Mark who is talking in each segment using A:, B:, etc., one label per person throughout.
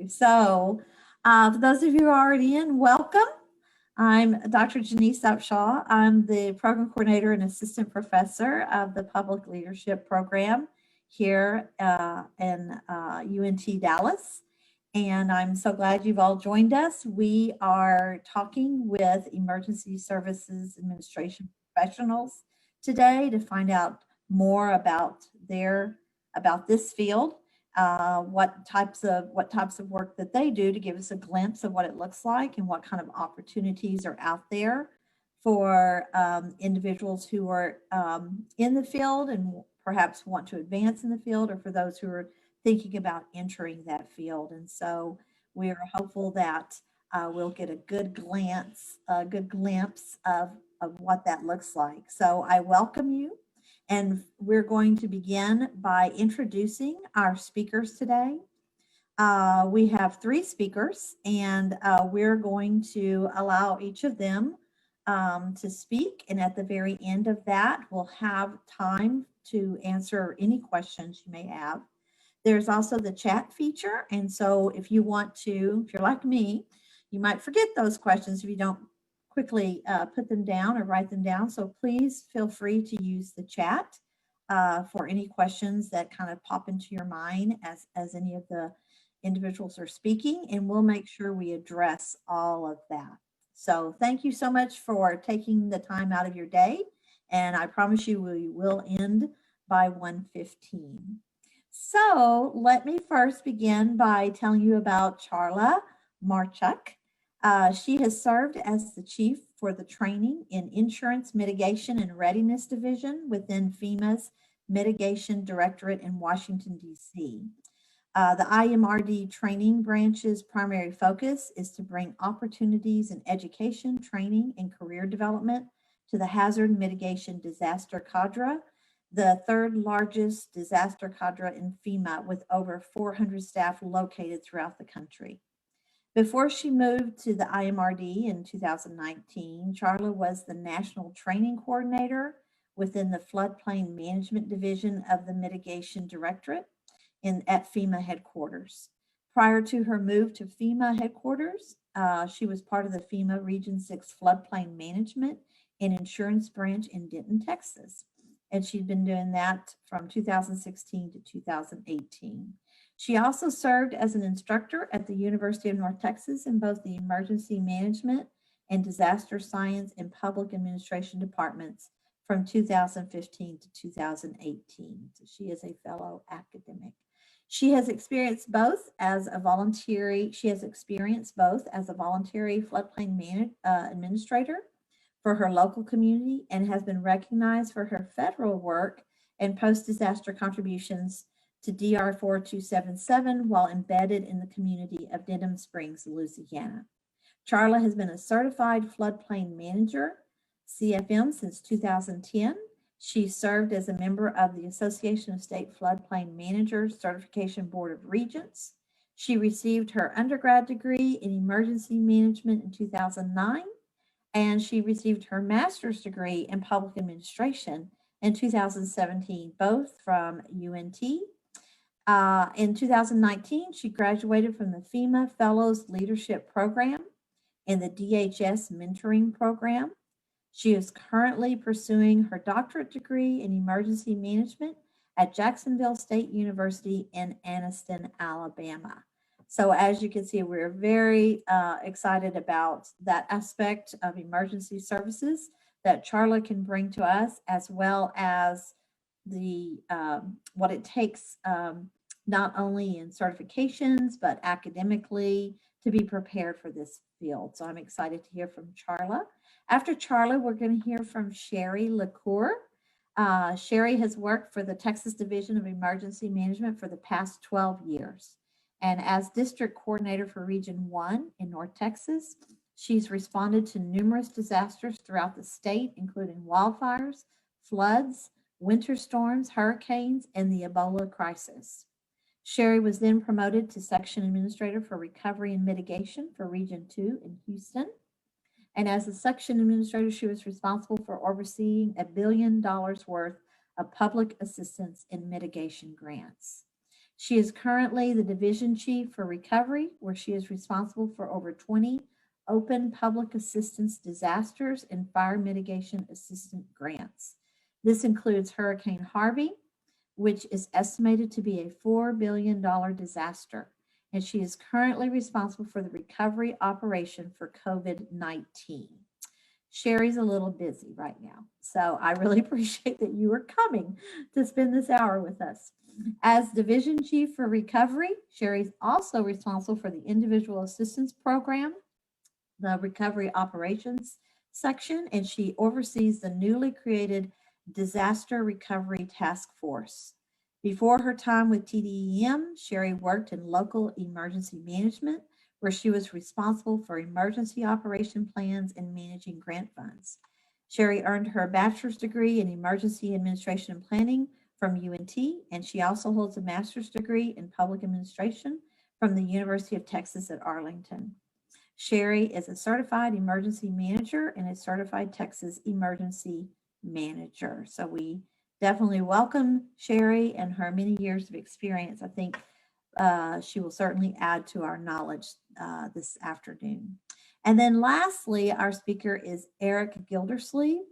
A: So, for those of you who are already in, welcome. I'm Dr. Janice Upshaw. I'm the program coordinator and assistant professor of the public leadership program here in UNT Dallas. And I'm so glad you've all joined us. We are talking with Emergency Services Administration professionals today to find out more about this field, what types of work that they do, to give us a glimpse of what it looks like and what kind of opportunities are out there for individuals who are in the field and perhaps want to advance in the field, or for those who are thinking about entering that field. And so we are hopeful that we'll get a good glimpse of what that looks like. So I welcome you. And we're going to begin by introducing our speakers today. We have three speakers, and we're going to allow each of them to speak. And at the very end of that, we'll have time to answer any questions you may have. There's also the chat feature. And so if you're like me, you might forget those questions if you don't quickly put them down or write them down. So please feel free to use the chat for any questions that kind of pop into your mind as any of the individuals are speaking, and we'll make sure we address all of that. So thank you so much for taking the time out of your day, and I promise you we will end by 1:15. So let me first begin by telling you about Charla Marchuk. She has served as the chief for the Training in Insurance Mitigation and Readiness Division within FEMA's Mitigation Directorate in Washington, D.C. The IMRD training branch's primary focus is to bring opportunities in education, training, and career development to the hazard mitigation disaster cadre, the third largest disaster cadre in FEMA, with over 400 staff located throughout the country. Before she moved to the IMRD in 2019, Charla was the National Training Coordinator within the Floodplain Management Division of the Mitigation Directorate at FEMA headquarters. Prior to her move to FEMA headquarters, she was part of the FEMA Region 6 Floodplain Management and Insurance Branch in Denton, Texas. And she'd been doing that from 2016 to 2018. She also served as an instructor at the University of North Texas in both the Emergency Management and Disaster Science and Public Administration departments from 2015 to 2018. So she is a fellow academic. She has experienced both as a voluntary floodplain administrator for her local community, and has been recognized for her federal work and post-disaster contributions to DR 4277 while embedded in the community of Denham Springs, Louisiana. Charla has been a certified floodplain manager, CFM, since 2010. She served as a member of the Association of State Floodplain Managers Certification Board of Regents. She received her undergrad degree in emergency management in 2009, and she received her master's degree in public administration in 2017, both from UNT. In 2019, she graduated from the FEMA Fellows Leadership Program and the DHS Mentoring Program. She is currently pursuing her doctorate degree in emergency management at Jacksonville State University in Anniston, Alabama. So as you can see, we're very excited about that aspect of emergency services that Charla can bring to us, as well as the what it takes not only in certifications, but academically to be prepared for this field. So I'm excited to hear from Charla. After Charla, we're going to hear from Sherry LaCour. Sherry has worked for the Texas Division of Emergency Management for the past 12 years. And as district coordinator for Region 1 in North Texas, she's responded to numerous disasters throughout the state, including wildfires, floods, winter storms, hurricanes, and the Ebola crisis. Sherry was then promoted to section administrator for recovery and mitigation for Region 2 in Houston. And as a section administrator, she was responsible for overseeing $1 billion worth of public assistance and mitigation grants. She is currently the Division Chief for Recovery, where she is responsible for over 20 open public assistance disasters and fire mitigation assistance grants. This includes Hurricane Harvey, which is estimated to be a $4 billion disaster. And she is currently responsible for the recovery operation for COVID-19. Sherry's a little busy right now, so I really appreciate that you are coming to spend this hour with us. As Division Chief for Recovery, Sherry's also responsible for the Individual Assistance Program, the Recovery Operations section, and she oversees the newly created Disaster Recovery Task Force. Before her time with TDEM, Sherry worked in local emergency management, where she was responsible for emergency operation plans and managing grant funds. Sherry earned her bachelor's degree in emergency administration and planning from UNT, and she also holds a master's degree in public administration from the University of Texas at Arlington. Sherry is a certified emergency manager and a certified Texas emergency manager. So we definitely welcome Sherry and her many years of experience. I think she will certainly add to our knowledge this afternoon. And then lastly, our speaker is Eric Gildersleeve,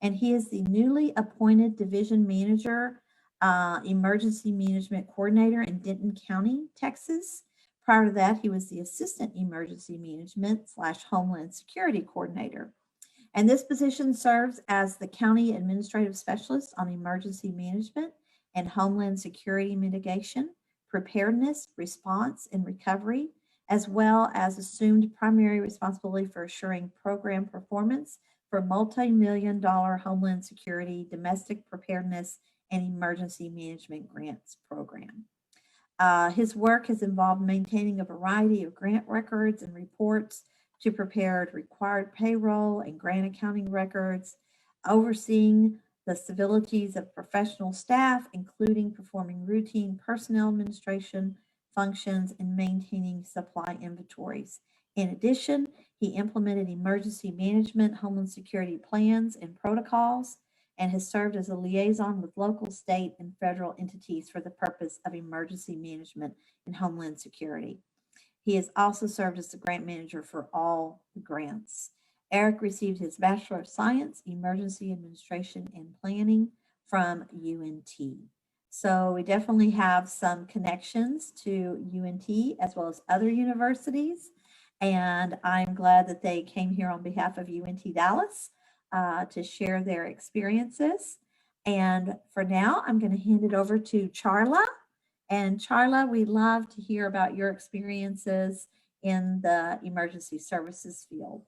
A: and he is the newly appointed Division Manager, Emergency Management Coordinator in Denton County, Texas. Prior to that, he was the Assistant Emergency Management / Homeland Security Coordinator. And this position serves as the County Administrative Specialist on Emergency Management and Homeland Security Mitigation, Preparedness, Response, and Recovery, as well as assumed primary responsibility for assuring program performance for multi-million-dollar Homeland Security, Domestic Preparedness, and Emergency Management Grants Program. His work has involved maintaining a variety of grant records and reports to prepare required payroll and grant accounting records, overseeing the civilities of professional staff, including performing routine personnel administration functions and maintaining supply inventories. In addition, he implemented emergency management, Homeland Security plans and protocols, and has served as a liaison with local, state, and federal entities for the purpose of emergency management and Homeland Security. He has also served as the grant manager for all the grants. Eric received his Bachelor of Science, Emergency Administration and Planning from UNT. So we definitely have some connections to UNT as well as other universities. And I'm glad that they came here on behalf of UNT Dallas to share their experiences. And for now, I'm going to hand it over to Charla. And Charla, we'd love to hear about your experiences in the emergency services field.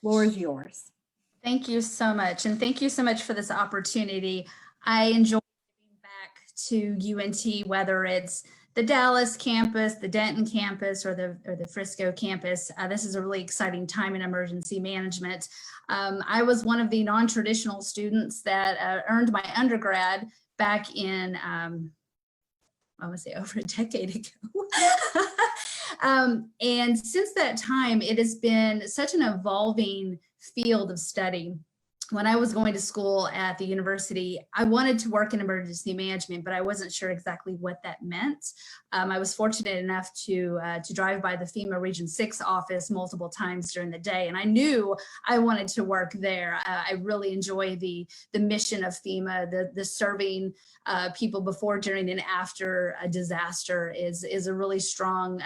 A: Floor is yours.
B: Thank you so much. And thank you so much for this opportunity. I enjoy giving back to UNT, whether it's the Dallas campus, the Denton campus, or the Frisco campus. This is a really exciting time in emergency management. I was one of the non-traditional students that earned my undergrad back in, I would say over a decade ago. And since that time, it has been such an evolving field of study. When I was going to school at the university, I wanted to work in emergency management, but I wasn't sure exactly what that meant. I was fortunate enough to drive by the FEMA Region 6 office multiple times during the day, and I knew I wanted to work there. I really enjoy the mission of FEMA, the serving people before, during, and after a disaster is a really strong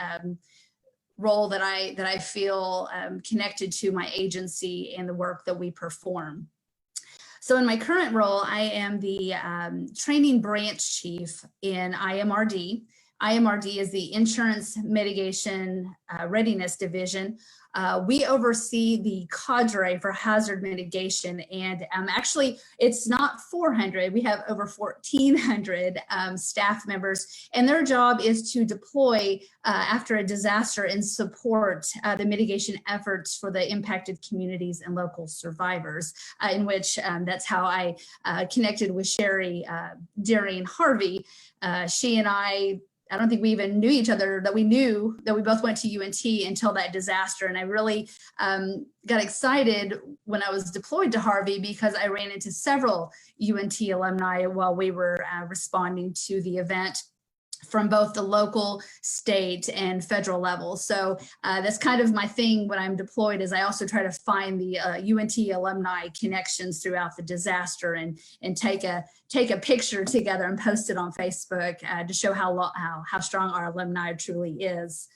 B: role that I feel connected to my agency and the work that we perform. So in my current role, I am the training branch chief in IMRD. IMRD is the Insurance Mitigation Readiness Division. We oversee the cadre for hazard mitigation, and actually it's not 400, we have over 1,400 staff members, and their job is to deploy after a disaster and support the mitigation efforts for the impacted communities and local survivors, in which that's how I connected with Sherry during Harvey. She and I don't think we even knew each other, that we knew that we both went to UNT until that disaster. And I really got excited when I was deployed to Harvey because I ran into several UNT alumni while we were responding to the event. from both the local, state, and federal level. So that's kind of my thing when I'm deployed, is I also try to find the UNT alumni connections throughout the disaster, and take a picture together and post it on Facebook to show how strong our alumni truly is.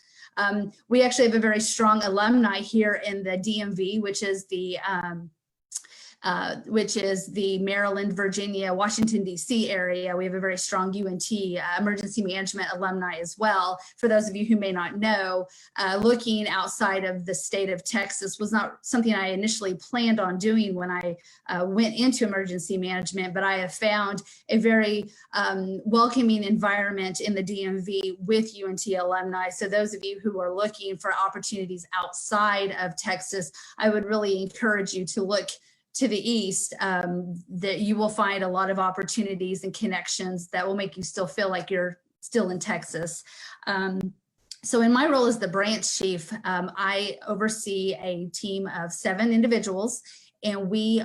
B: We actually have a very strong alumni here in the DMV, which is the Maryland, Virginia, Washington, D.C. area. We have a very strong UNT emergency management alumni as well. For those of you who may not know, looking outside of the state of Texas was not something I initially planned on doing when I went into emergency management, but I have found a very welcoming environment in the DMV with UNT alumni. So those of you who are looking for opportunities outside of Texas, I would really encourage you to look to the east, that you will find a lot of opportunities and connections that will make you still feel like you're still in Texas. So in my role as the branch chief, I oversee a team of 7 individuals, and we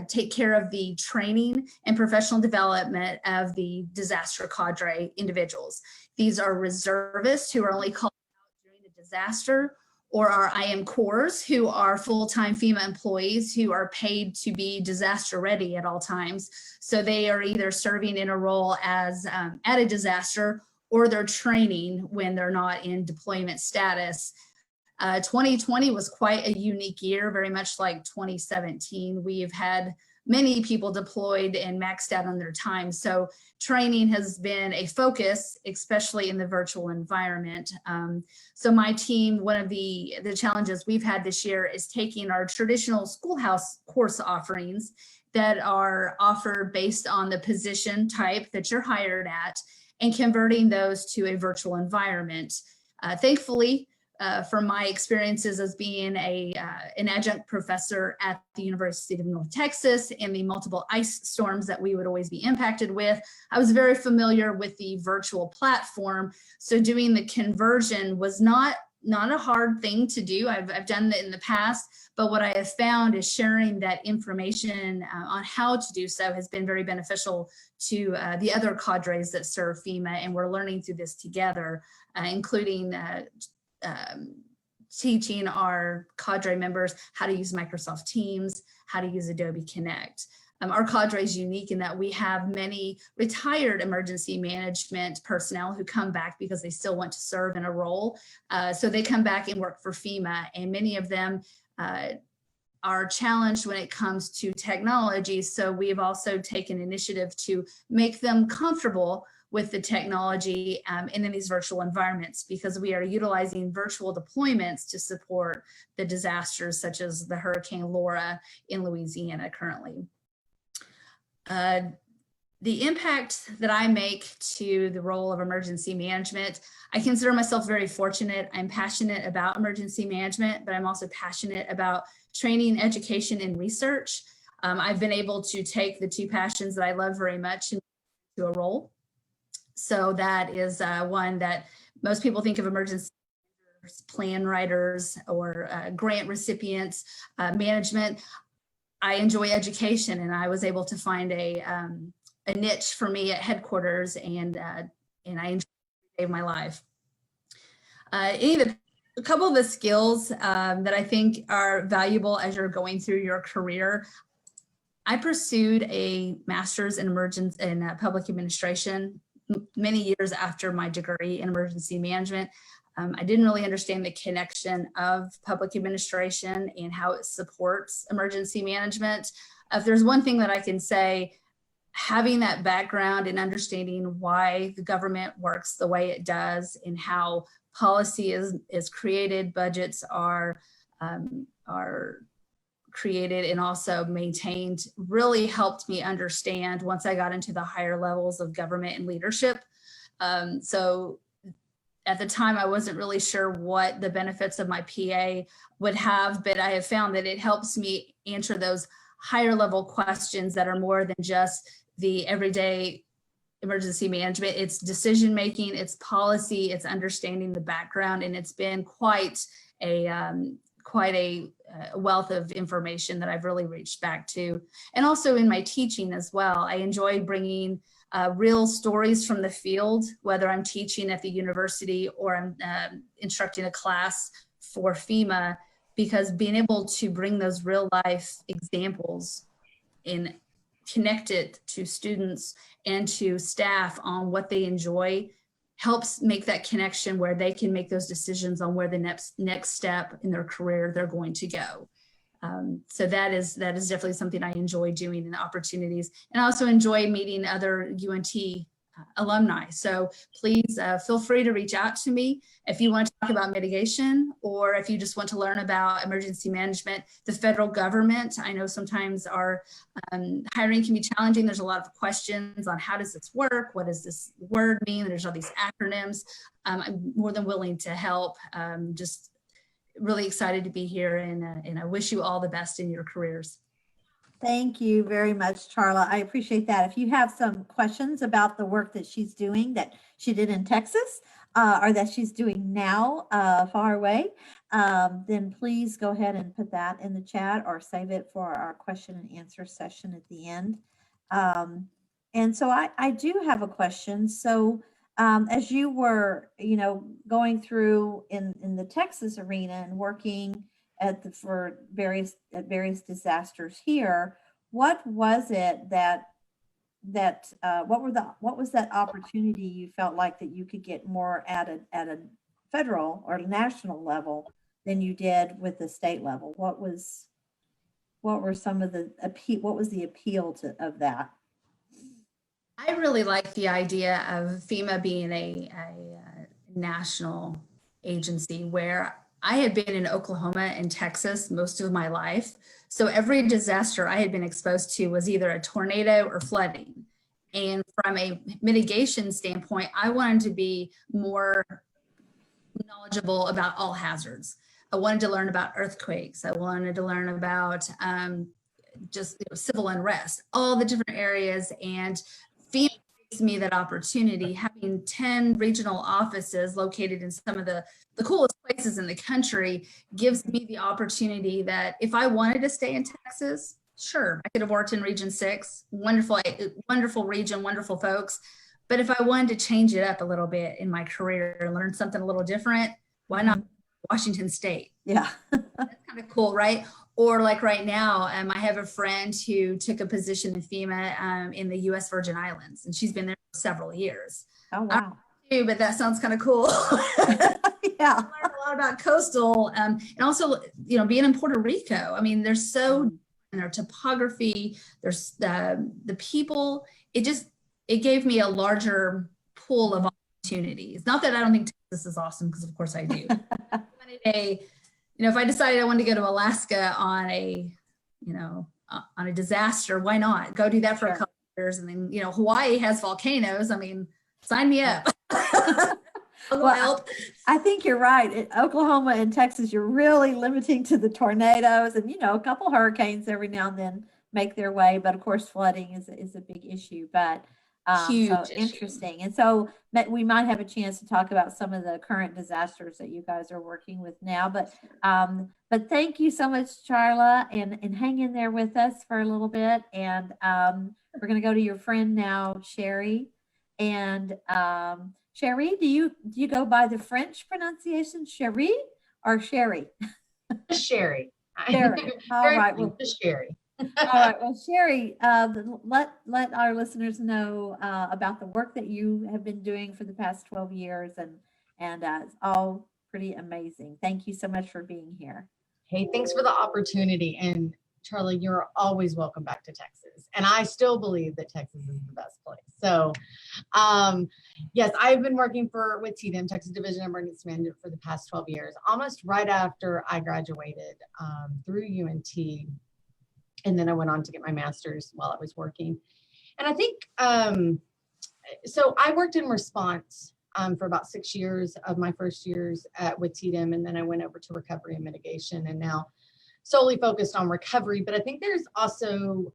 B: take care of the training and professional development of the disaster cadre individuals. These are reservists who are only called out during the disaster, or our IM corps, who are full-time FEMA employees who are paid to be disaster ready at all times. So they are either serving in a role as at a disaster, or they're training when they're not in deployment status. 2020 was quite a unique year, very much like 2017. We've had many people deployed and maxed out on their time. So training has been a focus, especially in the virtual environment. So my team, one of the challenges we've had this year is taking our traditional schoolhouse course offerings that are offered based on the position type that you're hired at, and converting those to a virtual environment. Thankfully, from my experiences as being an adjunct professor at the University of North Texas and the multiple ice storms that we would always be impacted with, I was very familiar with the virtual platform. So doing the conversion was not a hard thing to do. I've done that in the past, but what I have found is sharing that information on how to do so has been very beneficial to the other cadres that serve FEMA, and we're learning through this together, including teaching our cadre members how to use Microsoft Teams, how to use Adobe Connect. Our cadre is unique in that we have many retired emergency management personnel who come back because they still want to serve in a role. So they come back and work for FEMA, and many of them are challenged when it comes to technology. So we've also taken initiative to make them comfortable with the technology and in these virtual environments, because we are utilizing virtual deployments to support the disasters such as the Hurricane Laura in Louisiana currently. The impact that I make to the role of emergency management, I consider myself very fortunate. I'm passionate about emergency management, but I'm also passionate about training, education, and research. I've been able to take the 2 passions that I love very much into a role. So that is one that most people think of emergency plan writers or grant recipients, management. I enjoy education, and I was able to find a niche for me at headquarters, and I enjoy every day of my life. A couple of the skills that I think are valuable as you're going through your career. I pursued a master's in public administration many years after my degree in emergency management. I didn't really understand the connection of public administration and how it supports emergency management. If there's one thing that I can say, having that background and understanding why the government works the way it does and how policy is created, budgets are created and also maintained, really helped me understand once I got into the higher levels of government and leadership. So at the time, I wasn't really sure what the benefits of my PA would have, but I have found that it helps me answer those higher level questions that are more than just the everyday emergency management. It's decision making, it's policy, it's understanding the background, and it's been quite a wealth of information that I've really reached back to. And also in my teaching as well, I enjoy bringing real stories from the field, whether I'm teaching at the university or I'm instructing a class for FEMA, because being able to bring those real life examples and connect it to students and to staff on what they enjoy helps make that connection where they can make those decisions on where the next step in their career they're going to go. So that is definitely something I enjoy doing, and opportunities, and I also enjoy meeting other UNT alumni. So please feel free to reach out to me if you want to talk about mitigation, or if you just want to learn about emergency management. The federal government, I know sometimes our hiring can be challenging. There's a lot of questions on how does this work? What does this word mean? There's all these acronyms. I'm more than willing to help. Just really excited to be here, and I wish you all the best in your careers.
A: Thank you very much, Charla. I appreciate that. If you have some questions about the work that she's doing, that she did in Texas, or that she's doing now far away, then please go ahead and put that in the chat or save it for our question and answer session at the end. And so I do have a question. So as you were, going through in the Texas arena and working for various disasters here, what was it what was that opportunity you felt like that you could get more at a federal or national level than you did with the state level? What was the appeal of that?
B: I really like the idea of FEMA being a national agency, where I had been in Oklahoma and Texas most of my life. So every disaster I had been exposed to was either a tornado or flooding. And from a mitigation standpoint, I wanted to be more knowledgeable about all hazards. I wanted to learn about earthquakes. I wanted to learn about just civil unrest, all the different areas. And FEMA gives me that opportunity, having 10 regional offices located in some of the coolest places in the country gives me the opportunity that if I wanted to stay in Texas, sure, I could have worked in Region 6, wonderful region, wonderful folks. But if I wanted to change it up a little bit in my career and learn something a little different, why not Washington State?
A: Yeah.
B: That's kind of cool, right? Or like right now, I have a friend who took a position in FEMA in the U.S. Virgin Islands, and she's been there for several years.
A: Oh, wow.
B: But that sounds kind of cool.
A: Yeah.
B: I learned a lot about coastal, and also, being in Puerto Rico. I mean, there's so in their topography, there's the people. It gave me a larger pool of opportunities. Not that I don't think Texas is awesome, because of course I do. If I decided I wanted to go to Alaska on a disaster, why not go do that for a couple of years? And then, Hawaii has volcanoes. I mean, sign me up.
A: Well, I think you're right. In Oklahoma and Texas, you're really limiting to the tornadoes, and a couple hurricanes every now and then make their way. But of course, flooding is a big issue. But
B: huge
A: so
B: issue.
A: Interesting. And so we might have a chance to talk about some of the current disasters that you guys are working with now. But thank you so much, Charla, and hang in there with us for a little bit. And we're going to go to your friend now, Sherry. And Sherry, do you go by the French pronunciation, Sherry or Sherry?
C: Sherry.
A: Sherry. All right. Well,
C: Sherry.
A: All right. Well, Sherry, let our listeners know about the work that you have been doing for the past 12 years, and it's all pretty amazing. Thank you so much for being here.
C: Hey, thanks for the opportunity. And Charlie, you're always welcome back to Texas. And I still believe that Texas is the best place. So, yes, I've been working with TDEM, Texas Division of Emergency Management, for the past 12 years, almost right after I graduated through UNT. And then I went on to get my master's while I was working. And I think, so I worked in response for about 6 years of my first years with TDEM. And then I went over to recovery and mitigation, and now solely focused on recovery. But I think there's also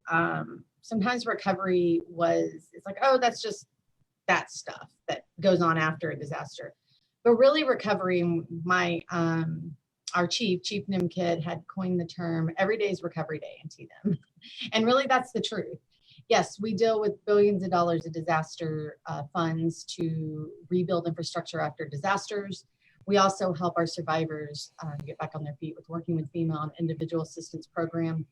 C: sometimes recovery it's like, oh, that's just that stuff that goes on after a disaster. But really recovery, our chief Nimkid, had coined the term "every day is recovery day" in TDEM. And really that's the truth. yes, we deal with billions of dollars of disaster funds to rebuild infrastructure after disasters. We also help our survivors get back on their feet with working with FEMA on individual assistance program.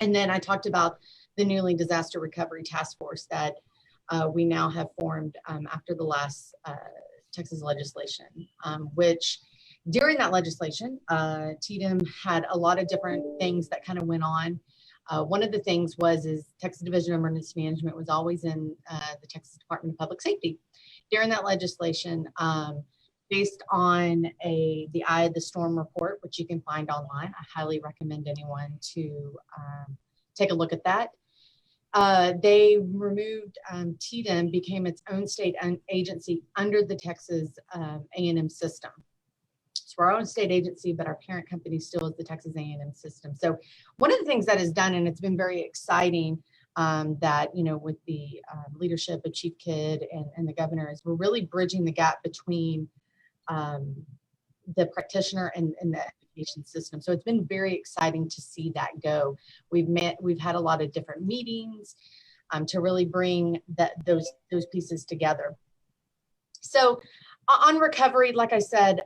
C: And then I talked about the newly disaster recovery task force that we now have formed after the last Texas legislation, which during that legislation, TDM had a lot of different things that kind of went on. One of the things is Texas Division of Emergency Management was always in the Texas Department of Public Safety. During that legislation, based on the Eye of the Storm report, which you can find online, I highly recommend anyone to take a look at that. They removed TDM, became its own state agency under the Texas A&M system. So we're our own state agency, but our parent company still is the Texas A&M system. So one of the things that is done, and it's been very exciting, that, you know, with the leadership of Chief Kidd and the governor, is we're really bridging the gap between the practitioner and the education system. So it's been very exciting to see that go. We've had a lot of different meetings to really bring those pieces together. So on recovery, like I said,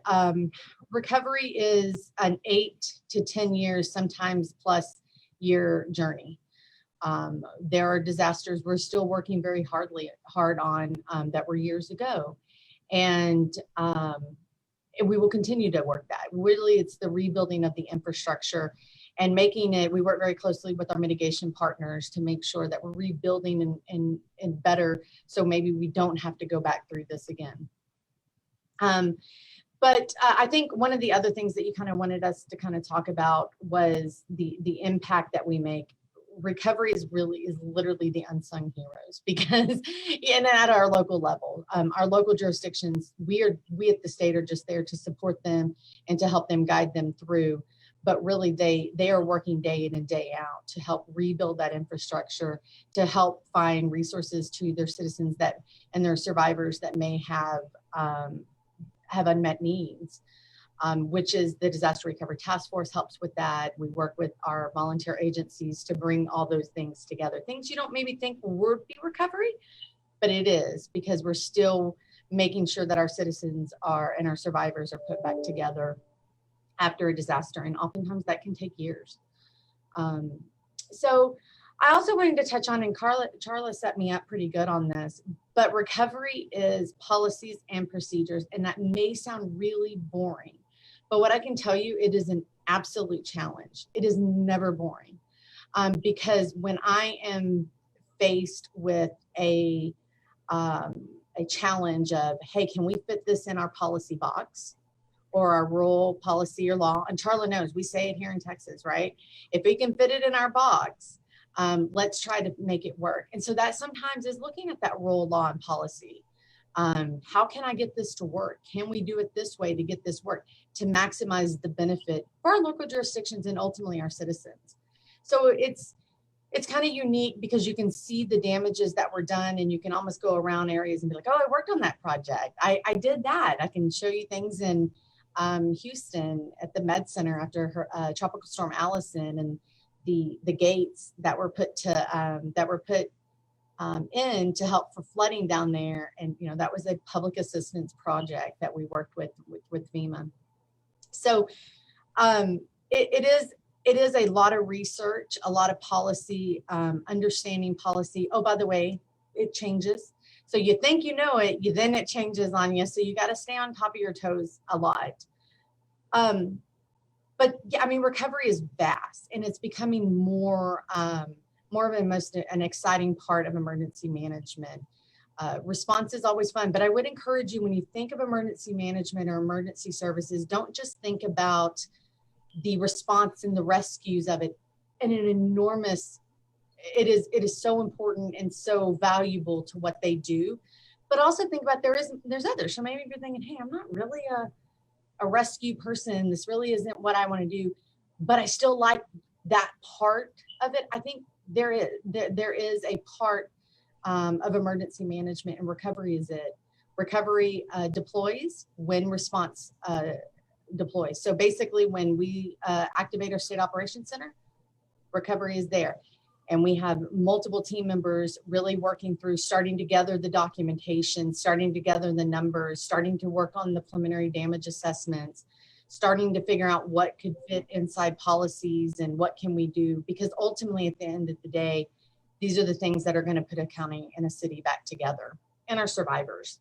C: recovery is an 8 to 10 years, sometimes plus year journey. There are disasters we're still working very hard on that were years ago. And we will continue to work that. Really, it's the rebuilding of the infrastructure and making it, we work very closely with our mitigation partners to make sure that we're rebuilding and better, so maybe we don't have to go back through this again. But I think one of the other things that you kind of wanted us to kind of talk about was the impact that we make. Recovery is literally the unsung heroes, because and at our local level, our local jurisdictions, we at the state are just there to support them and to help them, guide them through. But really, they are working day in and day out to help rebuild that infrastructure, to help find resources to their citizens and their survivors that may have unmet needs. Which is the Disaster Recovery Task Force helps with that. We work with our volunteer agencies to bring all those things together. Things you don't maybe think would be recovery, but it is, because we're still making sure that our citizens and our survivors are put back together after a disaster. And oftentimes that can take years. So I also wanted to touch on, and Charla set me up pretty good on this, but recovery is policies and procedures. And that may sound really boring, but what I can tell you, it is an absolute challenge. It is never boring, because when I am faced with a challenge of, hey, can we fit this in our policy box or our rule, policy, or law? And Charla knows, we say it here in Texas, right? If we can fit it in our box, let's try to make it work. And so that sometimes is looking at that rule, law, and policy. How can I get this to work? Can we do it this way to get this work, to maximize the benefit for our local jurisdictions and ultimately our citizens? So it's kind of unique, because you can see the damages that were done, and you can almost go around areas and be like, oh, I worked on that project. I did that. I can show you things in Houston at the Med Center after Tropical Storm Allison, and the gates that were put in to help for flooding down there. And, you know, that was a public assistance project that we worked with FEMA. So it is a lot of research, a lot of policy, understanding policy. Oh, by the way, it changes. So you think you know it, then it changes on you. So you got to stay on top of your toes a lot. But yeah, I mean, recovery is vast, and it's becoming more of an exciting part of emergency management. Response is always fun, but I would encourage you, when you think of emergency management or emergency services, don't just think about the response and the rescues of it. And it is so important and so valuable to what they do, but also think about there's others. So maybe you're thinking, hey, I'm not really a rescue person. This really isn't what I want to do, but I still like that part of it. I think there is a part of emergency management, and recovery is it. Recovery deploys when response deploys. So basically, when we activate our state operations center, recovery is there. And we have multiple team members really working through starting to gather the documentation, starting to gather the numbers, starting to work on the preliminary damage assessments, starting to figure out what could fit inside policies and what can we do. Because ultimately, at the end of the day, these are the things that are going to put a county and a city back together and our survivors.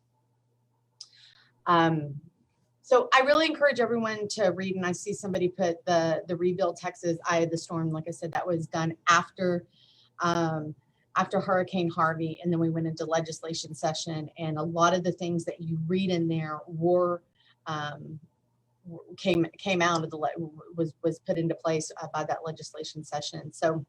C: So I really encourage everyone to read, and I see somebody put the Rebuild Texas Eye of the Storm. Like I said, that was done after Hurricane Harvey, and then we went into legislation session, and a lot of the things that you read in there were came out of was put into place by that legislation session. So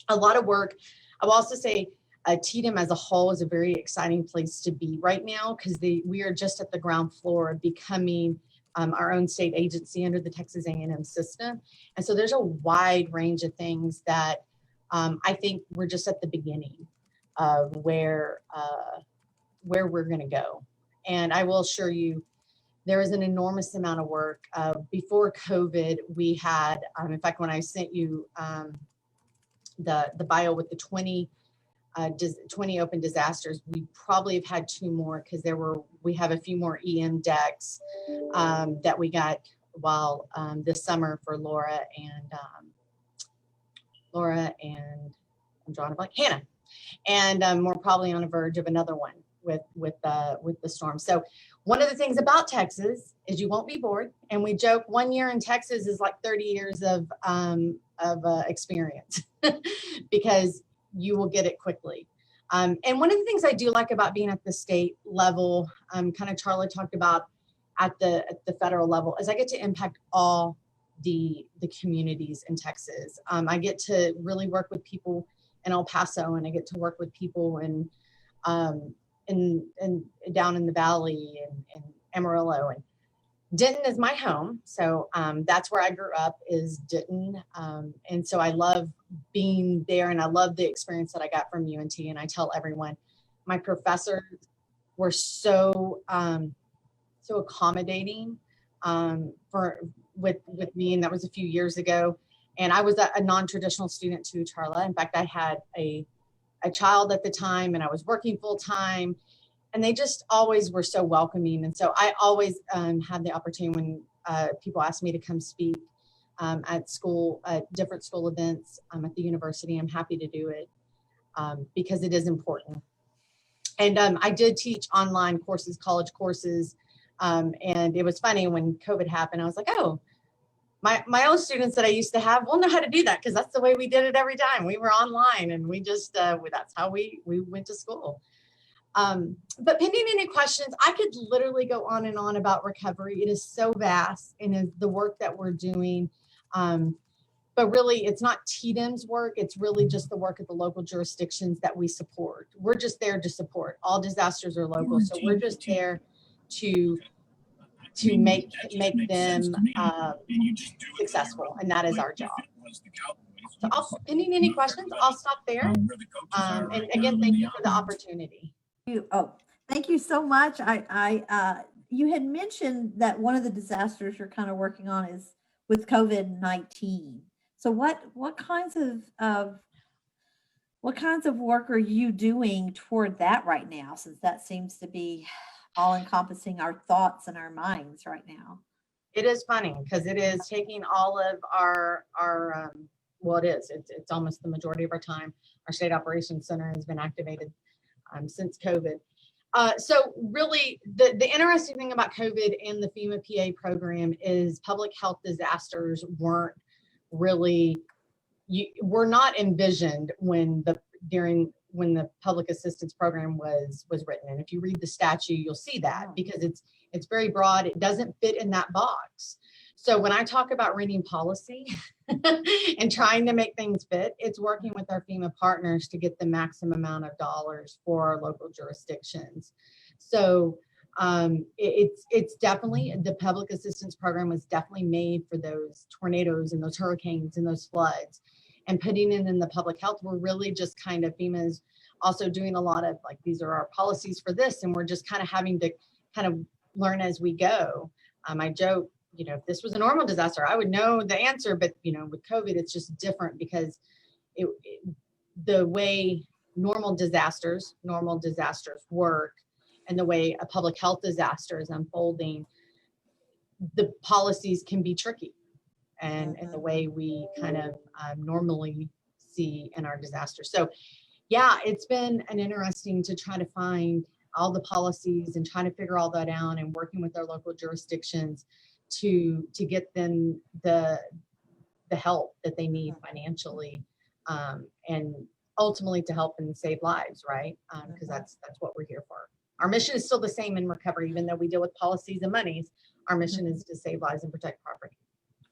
C: a lot of work. I will also say TDM as a whole is a very exciting place to be right now, because we are just at the ground floor of becoming our own state agency under the Texas A&M system. And so there's a wide range of things that I think we're just at the beginning of where we're going to go. And I will assure you, there is an enormous amount of work. Before COVID, we had, in fact, when I sent you the bio with the 20 open disasters, we probably have had 2 more, because we have a few more EM decks that we got while this summer for Laura and I'm drawing a blank, Hannah, and we're probably on the verge of another one with the storm. So one of the things about Texas is you won't be bored, and we joke 1 year in Texas is like 30 years of experience because you will get it quickly. And one of the things I do like about being at the state level, kind of Charlie talked about at the federal level, is I get to impact all the communities in Texas. I get to really work with people in El Paso, and I get to work with people in down in the valley and Amarillo, and Denton is my home. So that's where I grew up, is Denton. And so I love being there, and I love the experience that I got from UNT. And I tell everyone, my professors were so accommodating with me, and that was a few years ago. And I was a non-traditional student too, Charla. In fact, I had a child at the time, and I was working full time, and they just always were so welcoming. And so I always had the opportunity when people asked me to come speak at school, at different school events at the university. I'm happy to do it because it is important. And I did teach online courses, college courses. And it was funny when COVID happened, I was like, oh, my own students that I used to have will know how to do that, because that's the way we did it every time. We were online, and we just, that's how we went to school. But pending any questions, I could literally go on and on about recovery. It is so vast, and the work that we're doing. But really, it's not TDM's work. It's really just the work of the local jurisdictions that we support. We're just there to support. All disasters are local, so we're just there to make them successful, and that is our job. So pending any questions, I'll stop there. And again, thank you for the opportunity.
A: Thank you so much. You had mentioned that one of the disasters you're kind of working on is with COVID-19. So what kinds of work are you doing toward that right now, since that seems to be all encompassing our thoughts and our minds right now?
C: It is funny, because it is taking all of our well, it's almost the majority of our time. Our state operations center has been activated since COVID. So really, the interesting thing about COVID and the FEMA PA program is public health disasters were not envisioned when the public assistance program was written. And if you read the statute, you'll see that, because it's very broad. It doesn't fit in that box. So when I talk about reading policy and trying to make things fit, it's working with our FEMA partners to get the maximum amount of dollars for our local jurisdictions. So it's definitely, the public assistance program was definitely made for those tornadoes and those hurricanes and those floods. And putting it in the public health, we're really just kind of, FEMA's also doing a lot of like, these are our policies for this, and we're just kind of having to kind of learn as we go. I joke, if this was a normal disaster, I would know the answer, but with COVID, it's just different, because the way normal disasters work and the way a public health disaster is unfolding, the policies can be tricky and the way we kind of normally see in our disasters. So yeah, it's been an interesting to try to find all the policies and trying to figure all that out and working with our local jurisdictions to get them the help that they need financially, and ultimately to help and save lives, right? Because that's what we're here for. Our mission is still the same in recovery, even though we deal with policies and monies. Our mission is to save lives and protect property.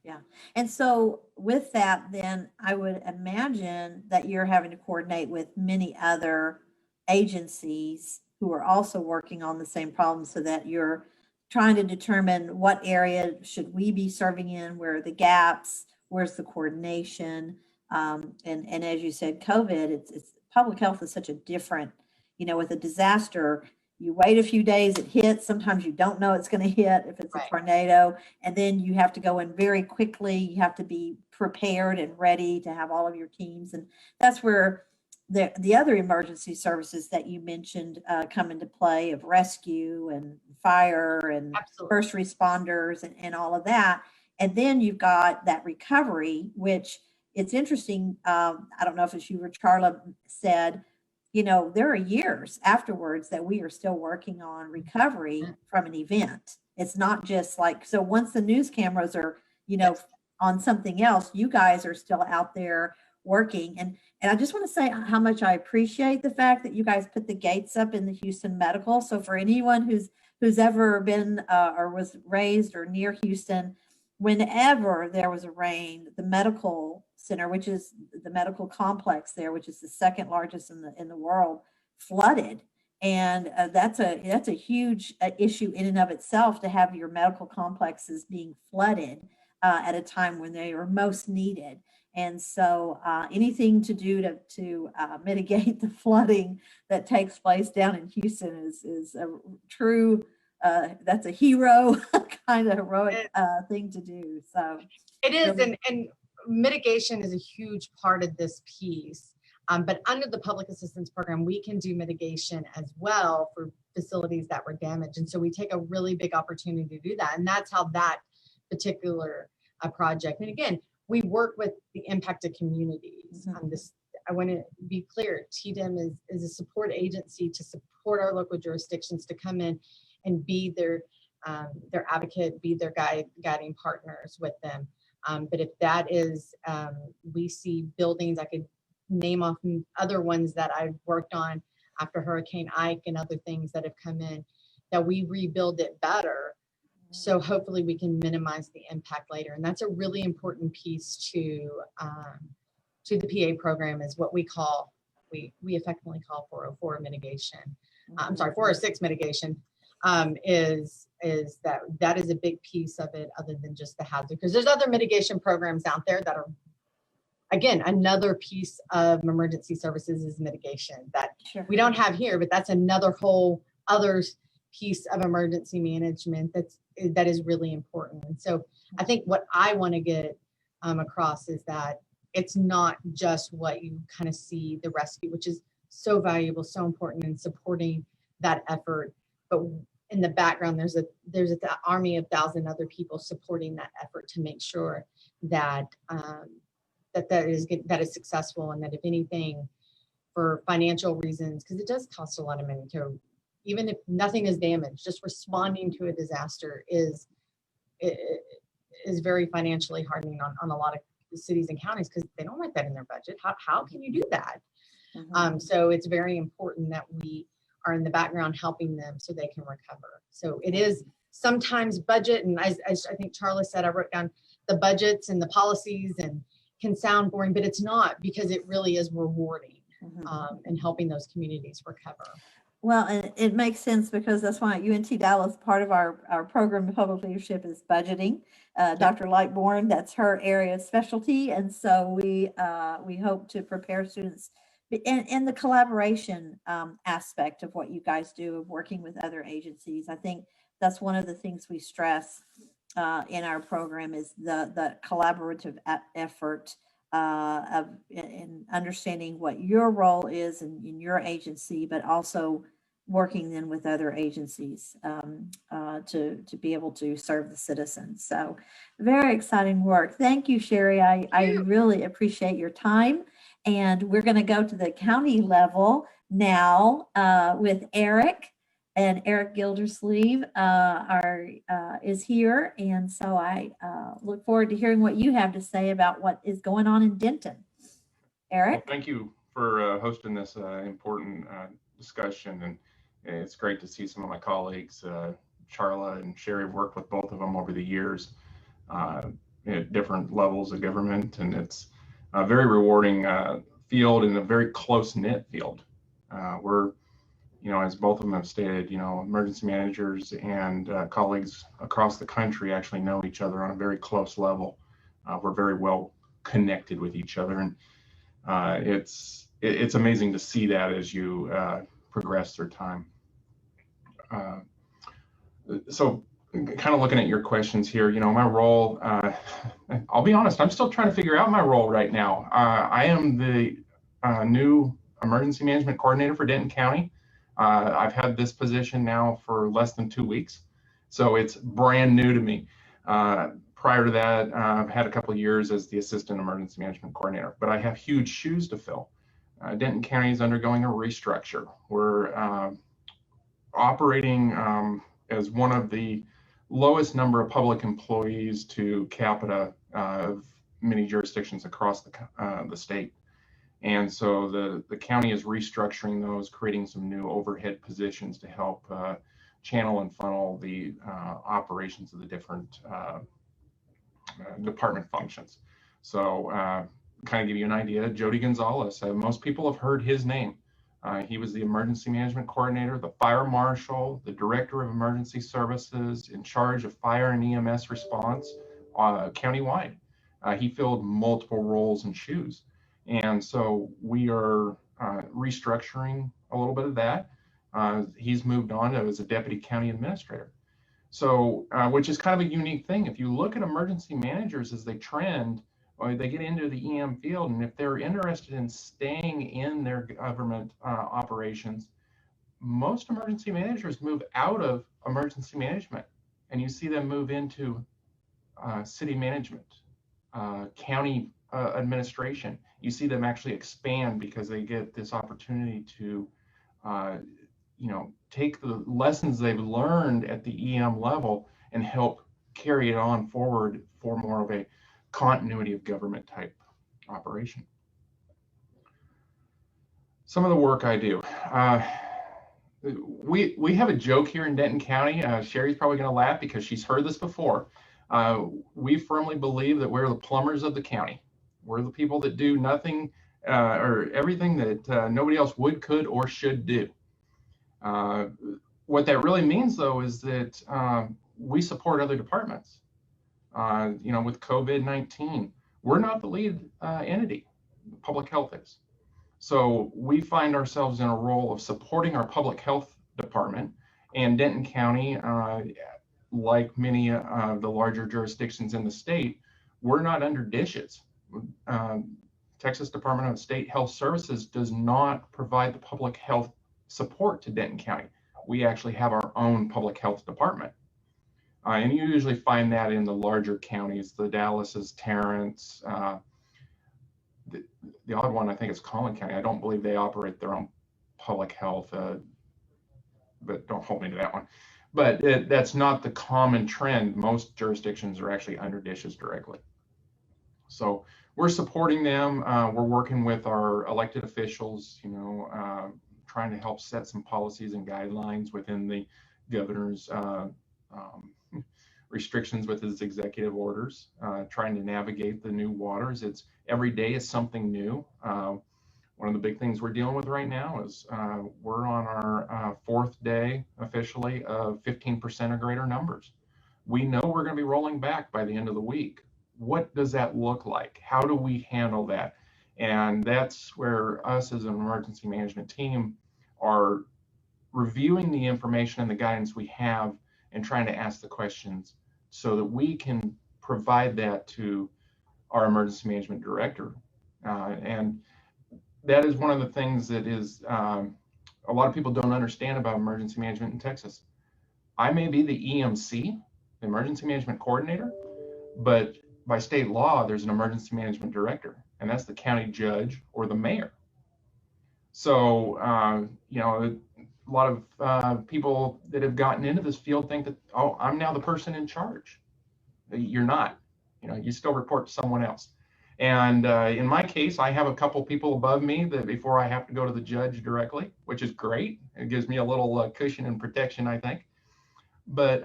A: Yeah. And so with that, then I would imagine that you're having to coordinate with many other agencies who are also working on the same problem, so that you're trying to determine what area should we be serving in, where are the gaps, where's the coordination. And as you said, COVID, it's public health is such a different, with a disaster, you wait a few days, it hits. Sometimes you don't know it's going to hit if it's a
C: Right.
A: tornado, and then you have to go in very quickly. You have to be prepared and ready to have all of your teams. And that's where the other emergency services that you mentioned come into play, of rescue and fire and
C: Absolutely.
A: first responders and all of that. And then you've got that recovery, which it's interesting. I don't know if it's you or Charla said, there are years afterwards that we are still working on recovery from an event. It's not just like, so once the news cameras are, on something else, you guys are still out there working. And I just want to say how much I appreciate the fact that you guys put the gates up in the Houston Medical. So for anyone who's ever been or was raised or near Houston, whenever there was a rain, the medical center, which is the medical complex there, which is the second largest in the world, flooded. And that's a huge issue in and of itself, to have your medical complexes being flooded at a time when they are most needed. And so anything to do to mitigate the flooding that takes place down in Houston is a true, that's a hero kind of heroic thing to do. So
C: it is,
A: really,
C: and mitigation is a huge part of this piece. But under the public assistance program, we can do mitigation as well for facilities that were damaged. And so we take a really big opportunity to do that. And that's how that particular project, and again, we work with the impacted communities on this. I want to be clear, TDEM is a support agency to support our local jurisdictions to come in and be their advocate, be their guiding partners with them. But if that is, we see buildings, I could name off other ones that I've worked on after Hurricane Ike and other things that have come in, that we rebuild it better. So hopefully we can minimize the impact later. And that's a really important piece to the PA program, is what we effectively call 404 mitigation. I'm sorry, 406 mitigation. Is that is a big piece of it, other than just the hazard, because there's other mitigation programs out there that are, again, another piece of emergency services is mitigation that we don't have here, but that's another whole other piece of emergency management that is really important. And so I think what I want to get across is that it's not just what you kind of see the rescue, which is so valuable, so important in supporting that effort, but in the background there's an army of 1,000 other people supporting that effort to make sure that that is successful, and that if anything, for financial reasons, because it does cost a lot of money to, even if nothing is damaged, just responding to a disaster is very financially hardening on a lot of cities and counties, because they don't write that in their budget. How can you do that? So it's very important that we are in the background helping them so they can recover. So it is sometimes budget, and as I think Charla said, I wrote down the budgets and the policies, and can sound boring, but it's not, because it really is rewarding and helping those communities recover.
A: Well, and it makes sense, because that's why at UNT Dallas, part of our program of public leadership is budgeting. Dr. Lightbourne, that's her area of specialty. And so we hope to prepare students, and the collaboration aspect of what you guys do, of working with other agencies. I think that's one of the things we stress in our program, is the collaborative effort in understanding what your role is in your agency, but also working then with other agencies to be able to serve the citizens. So very exciting work. Thank you, Sherry. I really appreciate your time. And we're going to go to the county level now with Eric. And Eric Gildersleeve is here. And so I look forward to hearing what you have to say about what is going on in Denton. Eric?
D: Well, thank you for hosting this important discussion. And it's great to see some of my colleagues, Charla and Sherry. I've worked with both of them over the years at different levels of government. And it's a very rewarding field and a very close-knit field. We're, as both of them have stated, emergency managers and colleagues across the country actually know each other on a very close level. We're very well connected with each other, and it's amazing to see that as you progress through time. So kind of looking at your questions here, my role, I'll be honest, I'm still trying to figure out my role right now. I am the new emergency management coordinator for Denton County. I've had this position now for less than 2 weeks, so it's brand new to me. Prior to that, I've had a couple of years as the assistant emergency management coordinator, but I have huge shoes to fill. Denton County is undergoing a restructure. We're operating as one of the lowest number of public employees to capita of many jurisdictions across the state. And so the county is restructuring those, creating some new overhead positions to help channel and funnel the operations of the different department functions. So kind of give you an idea, Jody Gonzalez, most people have heard his name. He was the emergency management coordinator, the fire marshal, the director of emergency services, in charge of fire and EMS response countywide. He filled multiple roles and shoes. And so we are restructuring a little bit of that. He's moved on as a deputy county administrator. So, which is kind of a unique thing. If you look at emergency managers as they trend, or they get into the EM field, and if they're interested in staying in their government operations, most emergency managers move out of emergency management, and you see them move into city management, county administration. You see them actually expand because they get this opportunity to, take the lessons they've learned at the EM level and help carry it on forward for more of a continuity of government type operation. Some of the work I do. We have a joke here in Denton County. Sherry's probably going to laugh because she's heard this before. We firmly believe that we're the plumbers of the county. We're the people that do nothing or everything that nobody else would, could, or should do. What that really means, though, is that we support other departments. With COVID-19, we're not the lead entity. Public health is. So we find ourselves in a role of supporting our public health department, and Denton County, like many of the larger jurisdictions in the state, we're not under dishes. Texas Department of State Health Services does not provide the public health support to Denton County. We actually have our own public health department. And you usually find that in the larger counties, the Dallases, Tarrants, the odd one, I think, is Collin County. I don't believe they operate their own public health, but don't hold me to that one. But that's not the common trend. Most jurisdictions are actually under dishes directly. So we're supporting them. We're working with our elected officials, trying to help set some policies and guidelines within the governor's restrictions with his executive orders, trying to navigate the new waters. It's every day is something new. One of the big things we're dealing with right now is we're on our fourth day officially of 15% or greater numbers. We know we're going to be rolling back by the end of the week. What does that look like? How do we handle that? And that's where us as an emergency management team are reviewing the information and the guidance we have and trying to ask the questions so that we can provide that to our emergency management director And that is one of the things that is a lot of people don't understand about emergency management in Texas. I may be the EMC, the emergency management coordinator, but by state law, there's an emergency management director, and that's the county judge or the mayor. So, you know, a lot of people that have gotten into this field think that, oh, I'm now the person in charge. You're not. You know, you still report to someone else. And in my case, I have a couple people above me that before I have to go to the judge directly, which is great. It gives me a little cushion and protection, I think. But,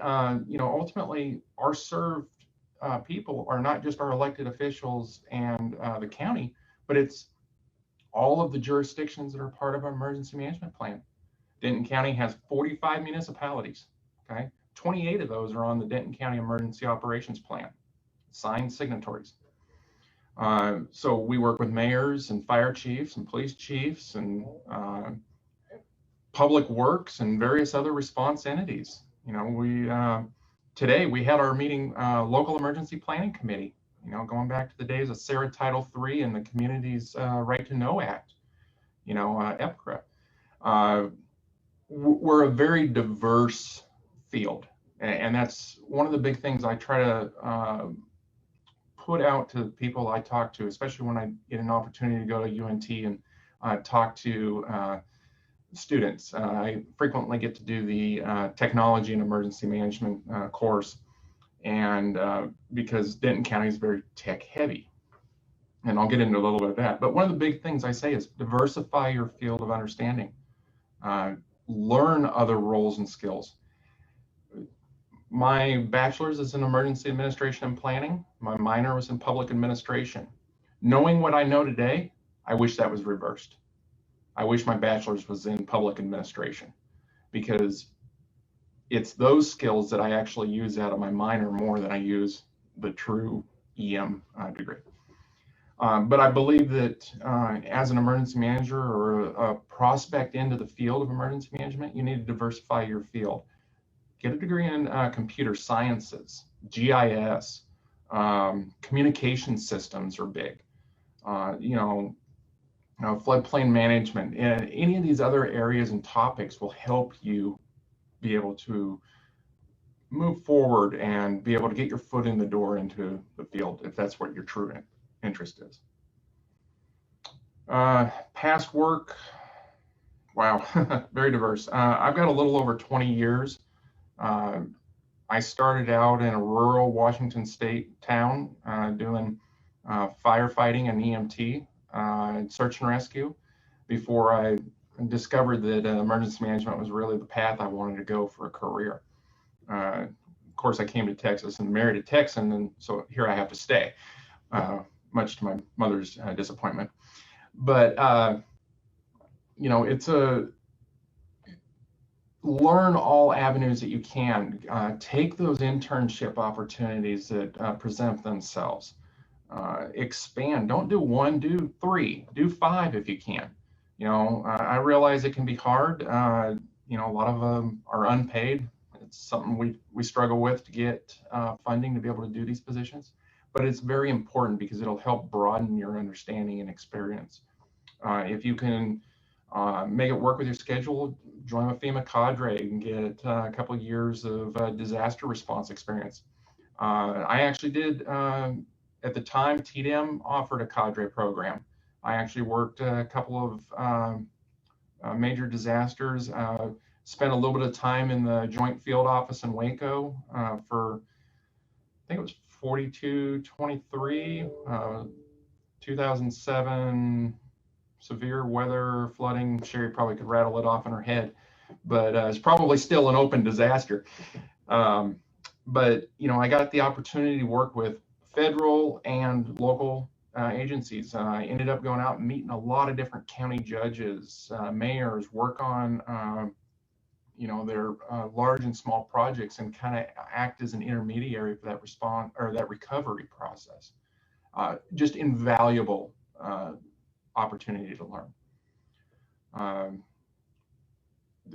D: you know, ultimately, our served people are not just our elected officials and the county, but it's all of the jurisdictions that are part of our emergency management plan. Denton County has 45 municipalities, okay? 28 of those are on the Denton County Emergency Operations Plan, signed signatories. So we work with mayors and fire chiefs and police chiefs and public works and various other response entities. You know, we today we had our meeting, local emergency planning committee, you know, going back to the days of Sarah Title III and the Community's Right to Know Act, you know, EPCRA. We're a very diverse field. And that's one of the big things I try to put out to people I talk to, especially when I get an opportunity to go to UNT and talk to students. I frequently get to do the technology and emergency management course, and because Denton County is very tech heavy, and I'll get into a little bit of that. But one of the big things I say is diversify your field of understanding, learn other roles and skills. My bachelor's is in emergency administration and planning. My minor was in public administration. Knowing what I know today, I wish that was reversed. I wish my bachelor's was in public administration, because it's those skills that I actually use out of my minor more than I use the true EM degree. But I believe that as an emergency manager or a prospect into the field of emergency management, you need to diversify your field. Get a degree in computer sciences, GIS, communication systems are big. You know, floodplain management, and any of these other areas and topics will help you be able to move forward and be able to get your foot in the door into the field if that's what your true interest is. Past work, wow, very diverse. I've got a little over 20 years. I started out in a rural Washington State town doing firefighting and EMT, search and rescue, before I discovered that emergency management was really the path I wanted to go for a career. Of course, I came to Texas and married a Texan, and so here I have to stay, much to my mother's disappointment. But, you know, it's learn all avenues that you can. Take those internship opportunities that present themselves. Expand. Don't do one, do 3, do 5 if you can. You know, I realize it can be hard. You know, a lot of them are unpaid. It's something we struggle with to get funding to be able to do these positions, but it's very important because it'll help broaden your understanding and experience. If you can make it work with your schedule, join a FEMA cadre and get a couple of years of disaster response experience. I actually did, at the time, TDM offered a cadre program. I actually worked a couple of major disasters, spent a little bit of time in the Joint Field Office in Waco for, I think it was 4223, 2007, severe weather, flooding. Sherry probably could rattle it off in her head, but it's probably still an open disaster. But, you know, I got the opportunity to work with federal and local agencies. I ended up going out and meeting a lot of different county judges, mayors, work on, you know, their large and small projects, and kind of act as an intermediary for that response or that recovery process. Just invaluable opportunity to learn.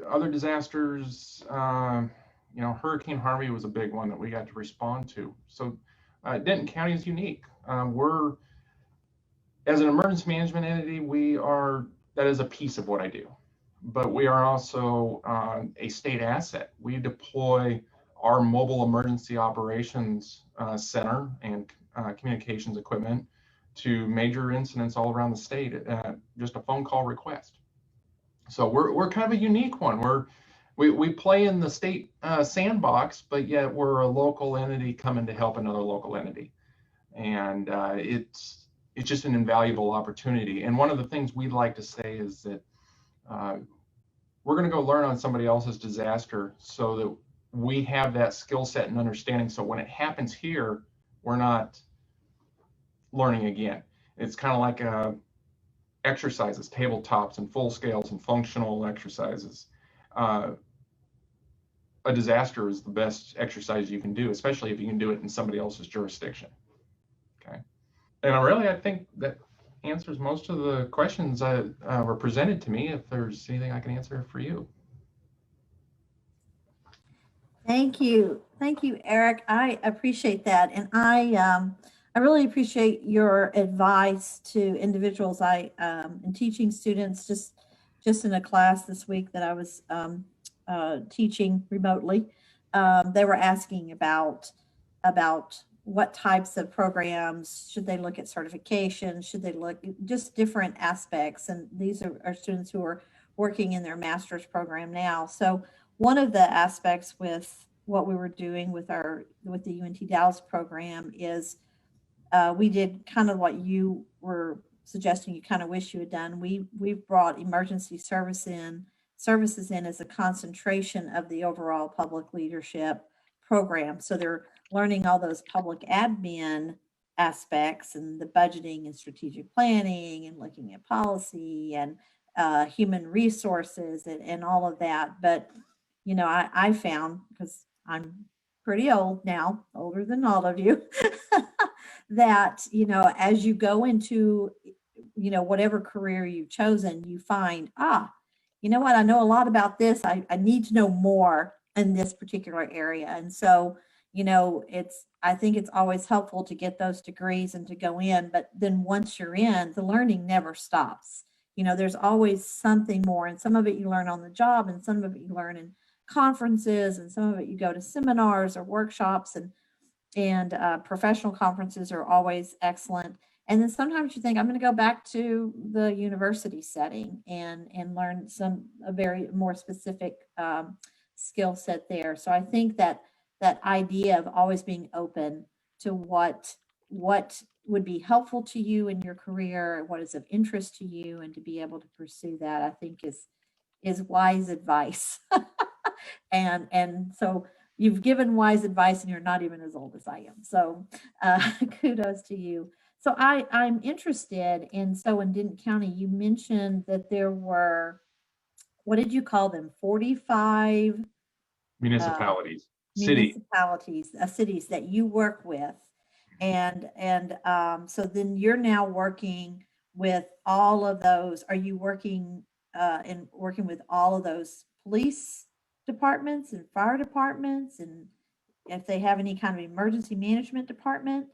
D: Other disasters, you know, Hurricane Harvey was a big one that we got to respond to. So Denton County is unique. We're as an emergency management entity, that is a piece of what I do, but we are also a state asset. We deploy our mobile emergency operations center and communications equipment to major incidents all around the state at just a phone call request. So we're kind of a unique one. We play in the state sandbox, but yet we're a local entity coming to help another local entity, and it's just an invaluable opportunity. And one of the things we'd like to say is that we're going to go learn on somebody else's disaster so that we have that skill set and understanding. So when it happens here, we're not learning again. It's kind of like exercises, tabletops and full scales and functional exercises. A disaster is the best exercise you can do, especially if you can do it in somebody else's jurisdiction. Okay. And I think that answers most of the questions that were presented to me. If there's anything I can answer for you.
A: Thank you. Thank you, Eric. I appreciate that. And I really appreciate your advice to individuals. I am teaching students just in a class this week that I was teaching remotely. They were asking about what types of programs, should they look at certification, should they look just different aspects. And these are students who are working in their master's program now. So one of the aspects with what we were doing with the UNT Dallas program is we did kind of what you were suggesting you kind of wish you had done. We've brought emergency services in as a concentration of the overall public leadership program. So they're learning all those public admin aspects and the budgeting and strategic planning and looking at policy and human resources and all of that. But, you know, I found, because I'm pretty old now, older than all of you, that, you know, as you go into, you know, whatever career you've chosen, you find, you know what, I know a lot about this. I need to know more in this particular area. And so, you know, I think it's always helpful to get those degrees and to go in, but then once you're in, the learning never stops. You know, there's always something more, and some of it you learn on the job, and some of it you learn in conferences, and some of it you go to seminars or workshops, and professional conferences are always excellent. And then sometimes you think, I'm going to go back to the university setting and learn a very more specific skill set there. So I think that idea of always being open to what would be helpful to you in your career, what is of interest to you, and to be able to pursue that, I think is wise advice. and so you've given wise advice, and you're not even as old as I am. So kudos to you. So I'm interested in, so in Denton County, you mentioned that there were, what did you call them? 45
D: municipalities,
A: cities that you work with. And so then you're now working with all of those. Are you working with all of those police departments and fire departments, and if they have any kind of emergency management department?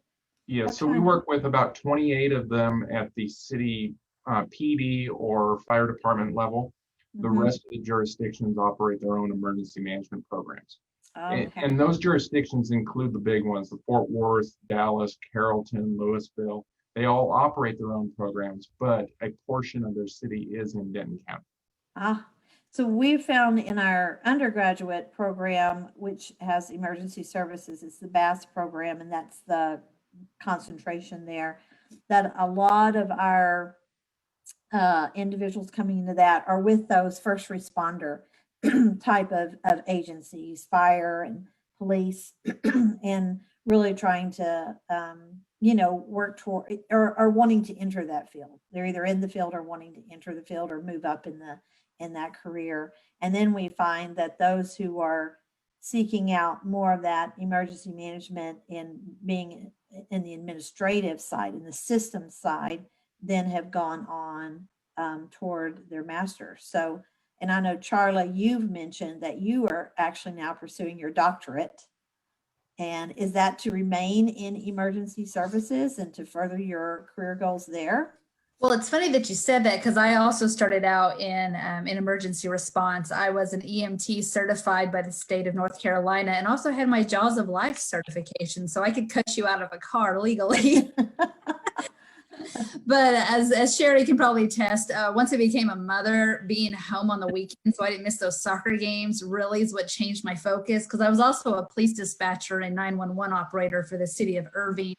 D: Yeah, so we work with about 28 of them at the city PD or fire department level. The rest of the jurisdictions operate their own emergency management programs. Okay. And those jurisdictions include the big ones, the Fort Worth, Dallas, Carrollton, Louisville. They all operate their own programs, but a portion of their city is in Denton County.
A: So we found in our undergraduate program, which has emergency services, it's the BASS program, and that's the concentration there, that a lot of our individuals coming into that are with those first responder type of agencies, fire and police, and really trying to, work toward or wanting to enter that field. They're either in the field or wanting to enter the field or move up in that career. And then we find that those who are seeking out more of that emergency management and being in the administrative side, in the system side, then have gone on toward their master's. So, and I know, Charla, you've mentioned that you are actually now pursuing your doctorate. And is that to remain in emergency services and to further your career goals there?
B: Well, it's funny that you said that because I also started out in emergency response. I was an EMT certified by the state of North Carolina and also had my Jaws of Life certification, so I could cut you out of a car legally. But as Sherry can probably attest, once I became a mother, being home on the weekend, so I didn't miss those soccer games, really is what changed my focus. Because I was also a police dispatcher and 911 operator for the city of Irving,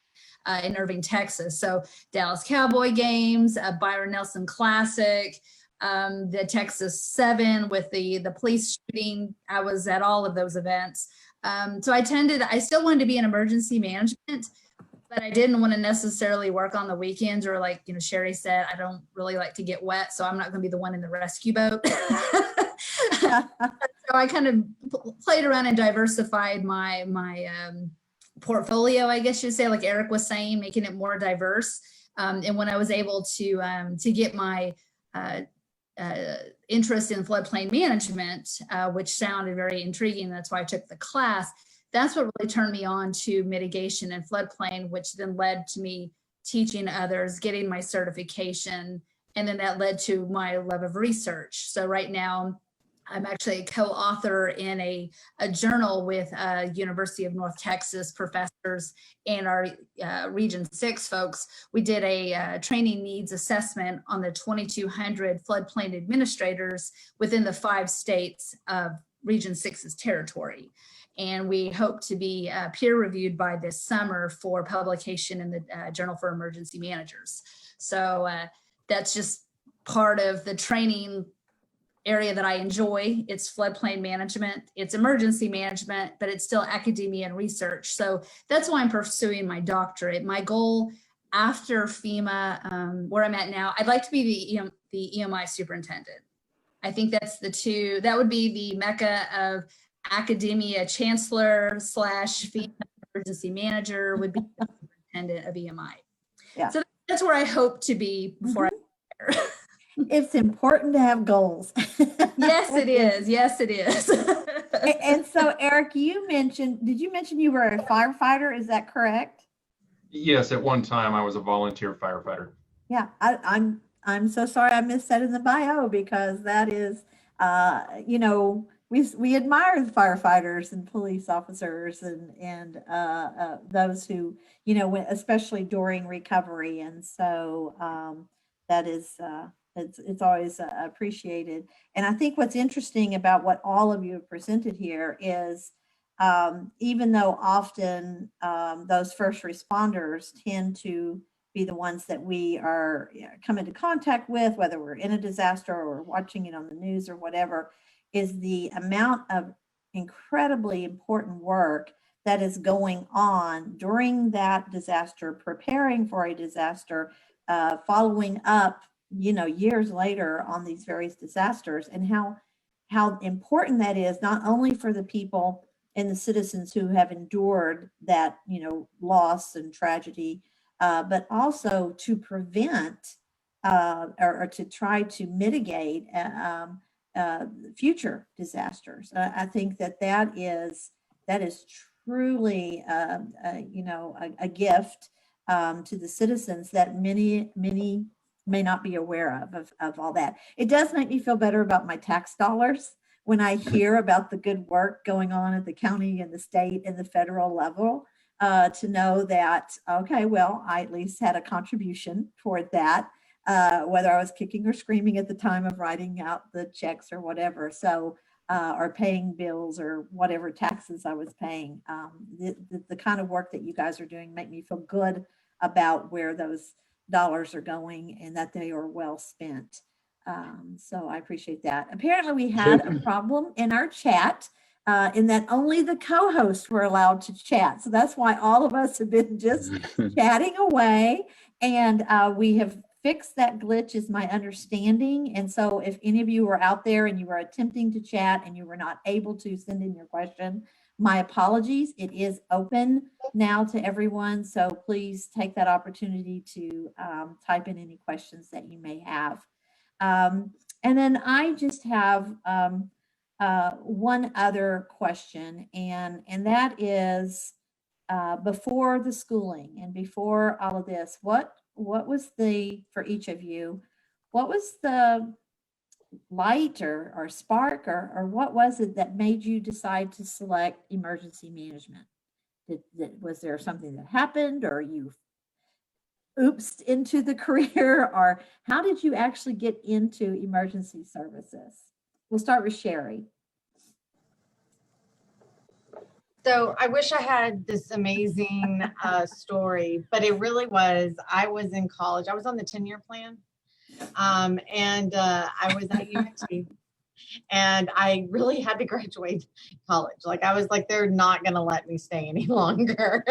B: in Irving, Texas. So Dallas Cowboy games, Byron Nelson Classic, the Texas 7 with the police shooting. I was at all of those events. So I still wanted to be in emergency management, but I didn't want to necessarily work on the weekends, or like, Sherry said, I don't really like to get wet, so I'm not going to be the one in the rescue boat. So I kind of played around and diversified my portfolio, I guess you'd say, like Eric was saying, making it more diverse. And when I was able to get my interest in floodplain management, which sounded very intriguing, that's why I took the class. That's what really turned me on to mitigation and floodplain, which then led to me teaching others, getting my certification, and then that led to my love of research. So right now, I'm actually a co-author in a journal with University of North Texas professors and our Region 6 folks. We did a training needs assessment on the 2,200 floodplain administrators within the 5 states of Region 6's territory. And we hope to be peer reviewed by this summer for publication in the Journal for Emergency Managers. So that's just part of the training area that I enjoy. It's floodplain management, it's emergency management, but it's still academia and research. So that's why I'm pursuing my doctorate. My goal after FEMA, where I'm at now, I'd like to be the EMI superintendent. I think that's that would be the mecca of academia chancellor / FEMA emergency manager would be the superintendent of EMI.
A: Yeah.
B: So that's where I hope to be before I retire.
A: It's important to have goals.
B: Yes, it is. Yes, it is.
A: And so, Eric, did you mention you were a firefighter? Is that correct?
D: Yes, at one time I was a volunteer firefighter.
A: Yeah, I'm so sorry I missed that in the bio, because that is, we admire the firefighters and police officers and those who, especially during recovery. And so that is, it's always appreciated. And I think what's interesting about what all of you have presented here is, even though often those first responders tend to be the ones that we are come into contact with, whether we're in a disaster or watching it on the news or whatever, is the amount of incredibly important work that is going on during that disaster, preparing for a disaster, following up, years later on these various disasters, and how important that is, not only for the people and the citizens who have endured that, loss and tragedy, but also to prevent or to try to mitigate future disasters. I think that is truly a gift to the citizens that many may not be aware of all that. It does make me feel better about my tax dollars when I hear about the good work going on at the county and the state and the federal level, to know that, okay, well, I at least had a contribution toward that, whether I was kicking or screaming at the time of writing out the checks or whatever. So, or paying bills or whatever taxes I was paying. The kind of work that you guys are doing make me feel good about where those dollars are going and that they are well spent. So I appreciate that. Apparently we had a problem in our chat, in that only the co-hosts were allowed to chat. So that's why all of us have been just chatting away, and we have fixed that glitch, is my understanding. And so if any of you were out there and you were attempting to chat and you were not able to send in your question, my apologies. It is open now to everyone. So please take that opportunity to type in any questions that you may have. And then I just have one other question, and that is, before the schooling and before all of this, what what was for each of you, what was the light or spark or what was it that made you decide to select emergency management? Was there something that happened, or you oopsed into the career, or how did you actually get into emergency services? We'll start with Sherry.
C: So I wish I had this amazing story, but it really was, I was in college. I was on the 10-year plan. And I was at UNT, and I really had to graduate college. Like, I was like, they're not going to let me stay any longer.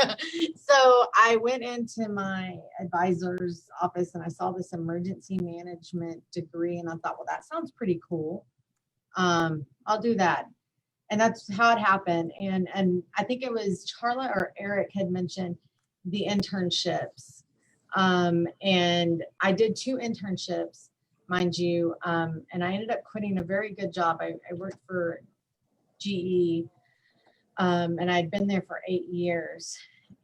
C: So I went into my advisor's office and I saw this emergency management degree, and I thought, well, that sounds pretty cool. I'll do that. And that's how it happened. And I think it was Charla or Eric had mentioned the internships. And I did 2 internships, mind you, and I ended up quitting a very good job. I worked for GE, and I'd been there for 8 years,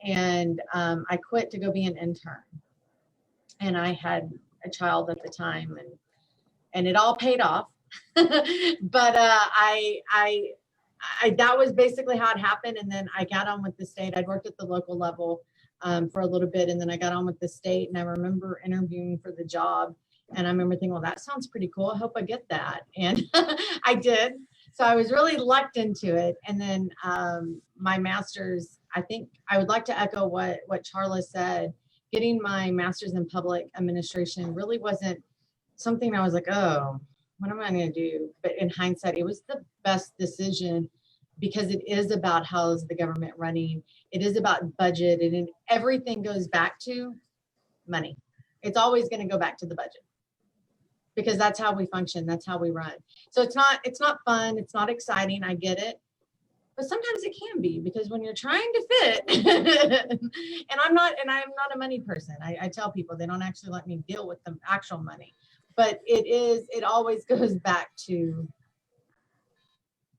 C: and I quit to go be an intern. And I had a child at the time, and it all paid off. But that was basically how it happened. And then I got on with the state. I'd worked at the local level for a little bit, and then I got on with the state, and I remember interviewing for the job, and I remember thinking, well, that sounds pretty cool. I hope I get that. And I did. So I was really lucked into it. And then my master's, I think I would like to echo what Charla said. Getting my master's in public administration really wasn't something I was like, oh, what am I going to do? But in hindsight, it was the best decision, because it is about how's the government running. It is about budget, and everything goes back to money. It's always going to go back to the budget, because that's how we function. That's how we run. So it's not fun. It's not exciting. I get it. But sometimes it can be, because when you're trying to fit, and I'm not a money person. I tell people they don't actually let me deal with the actual money, but it always goes back to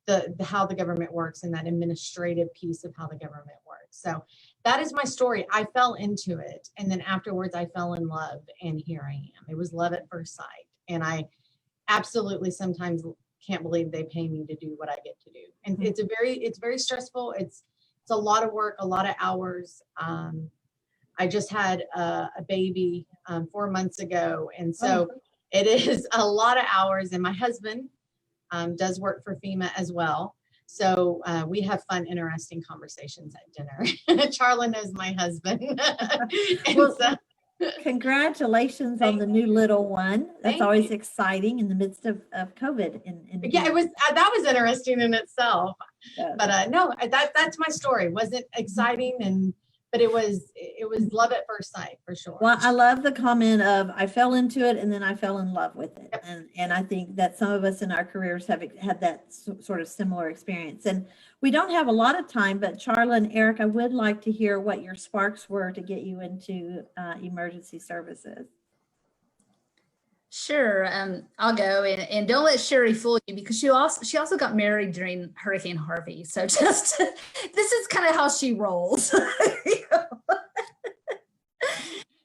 C: the how the government works, and that administrative piece of how the government works. So that is my story. I fell into it, and then afterwards I fell in love, and here I am. It was love at first sight, and I absolutely sometimes can't believe they pay me to do what I get to do. And it's very stressful. It's a lot of work, a lot of hours. I just had a baby 4 months ago, and so it is a lot of hours. And my husband does work for FEMA as well. So we have fun, interesting conversations at dinner. Charla knows my husband.
A: Congratulations on the new little one. That's always exciting in the midst of COVID.
C: Yeah, it was that was interesting in itself.
A: Yeah.
C: But no, that's my story. Wasn't exciting, but it was love at first sight, for sure.
A: Well, I love the comment of I fell into it and then I fell in love with it.
C: Yep.
A: And I think that some of us in our careers have had that sort of similar experience. And we don't have a lot of time, but Charla and Eric, I would like to hear what your sparks were to get you into emergency services.
B: Sure, I'll go, and don't let Sherry fool you, because she also got married during Hurricane Harvey. So just this is kind of how she rolls.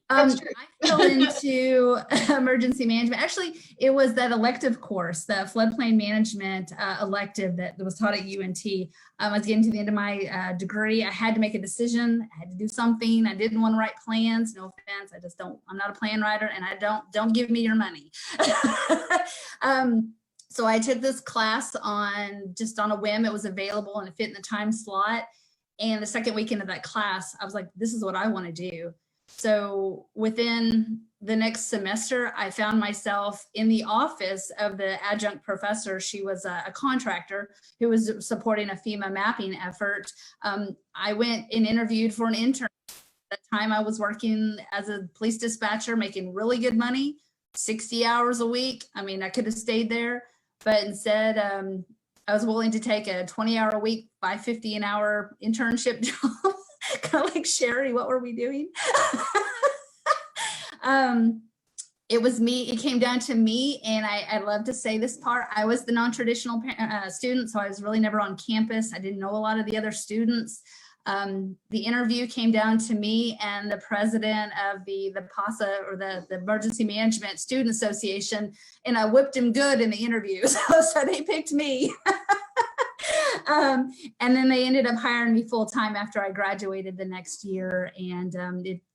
C: That's true.
B: I fell into emergency management. Actually, it was that elective course, the floodplain management elective that was taught at UNT. I was getting to the end of my degree. I had to make a decision. I had to do something. I didn't want to write plans. No offense. I'm not a plan writer, and I don't give me your money. So I took this class on a whim. It was available and it fit in the time slot. And the second weekend of that class, I was like, this is what I want to do. So within the next semester, I found myself in the office of the adjunct professor. She was a contractor who was supporting a FEMA mapping effort. I went and interviewed for an intern. At that time, I was working as a police dispatcher, making really good money, 60 hours a week. I mean, I could have stayed there, but instead, I was willing to take a 20-hour-a-week, $5.50 an hour internship job. Kind of like Sherry, what were we doing? It was me. It came down to me, and I love to say this part. I was the non-traditional student, so I was really never on campus. I didn't know a lot of the other students. The interview came down to me and the president of the PASA, or the Emergency Management Student Association, and I whipped him good in the interview. So they picked me. And then they ended up hiring me full time after I graduated the next year, and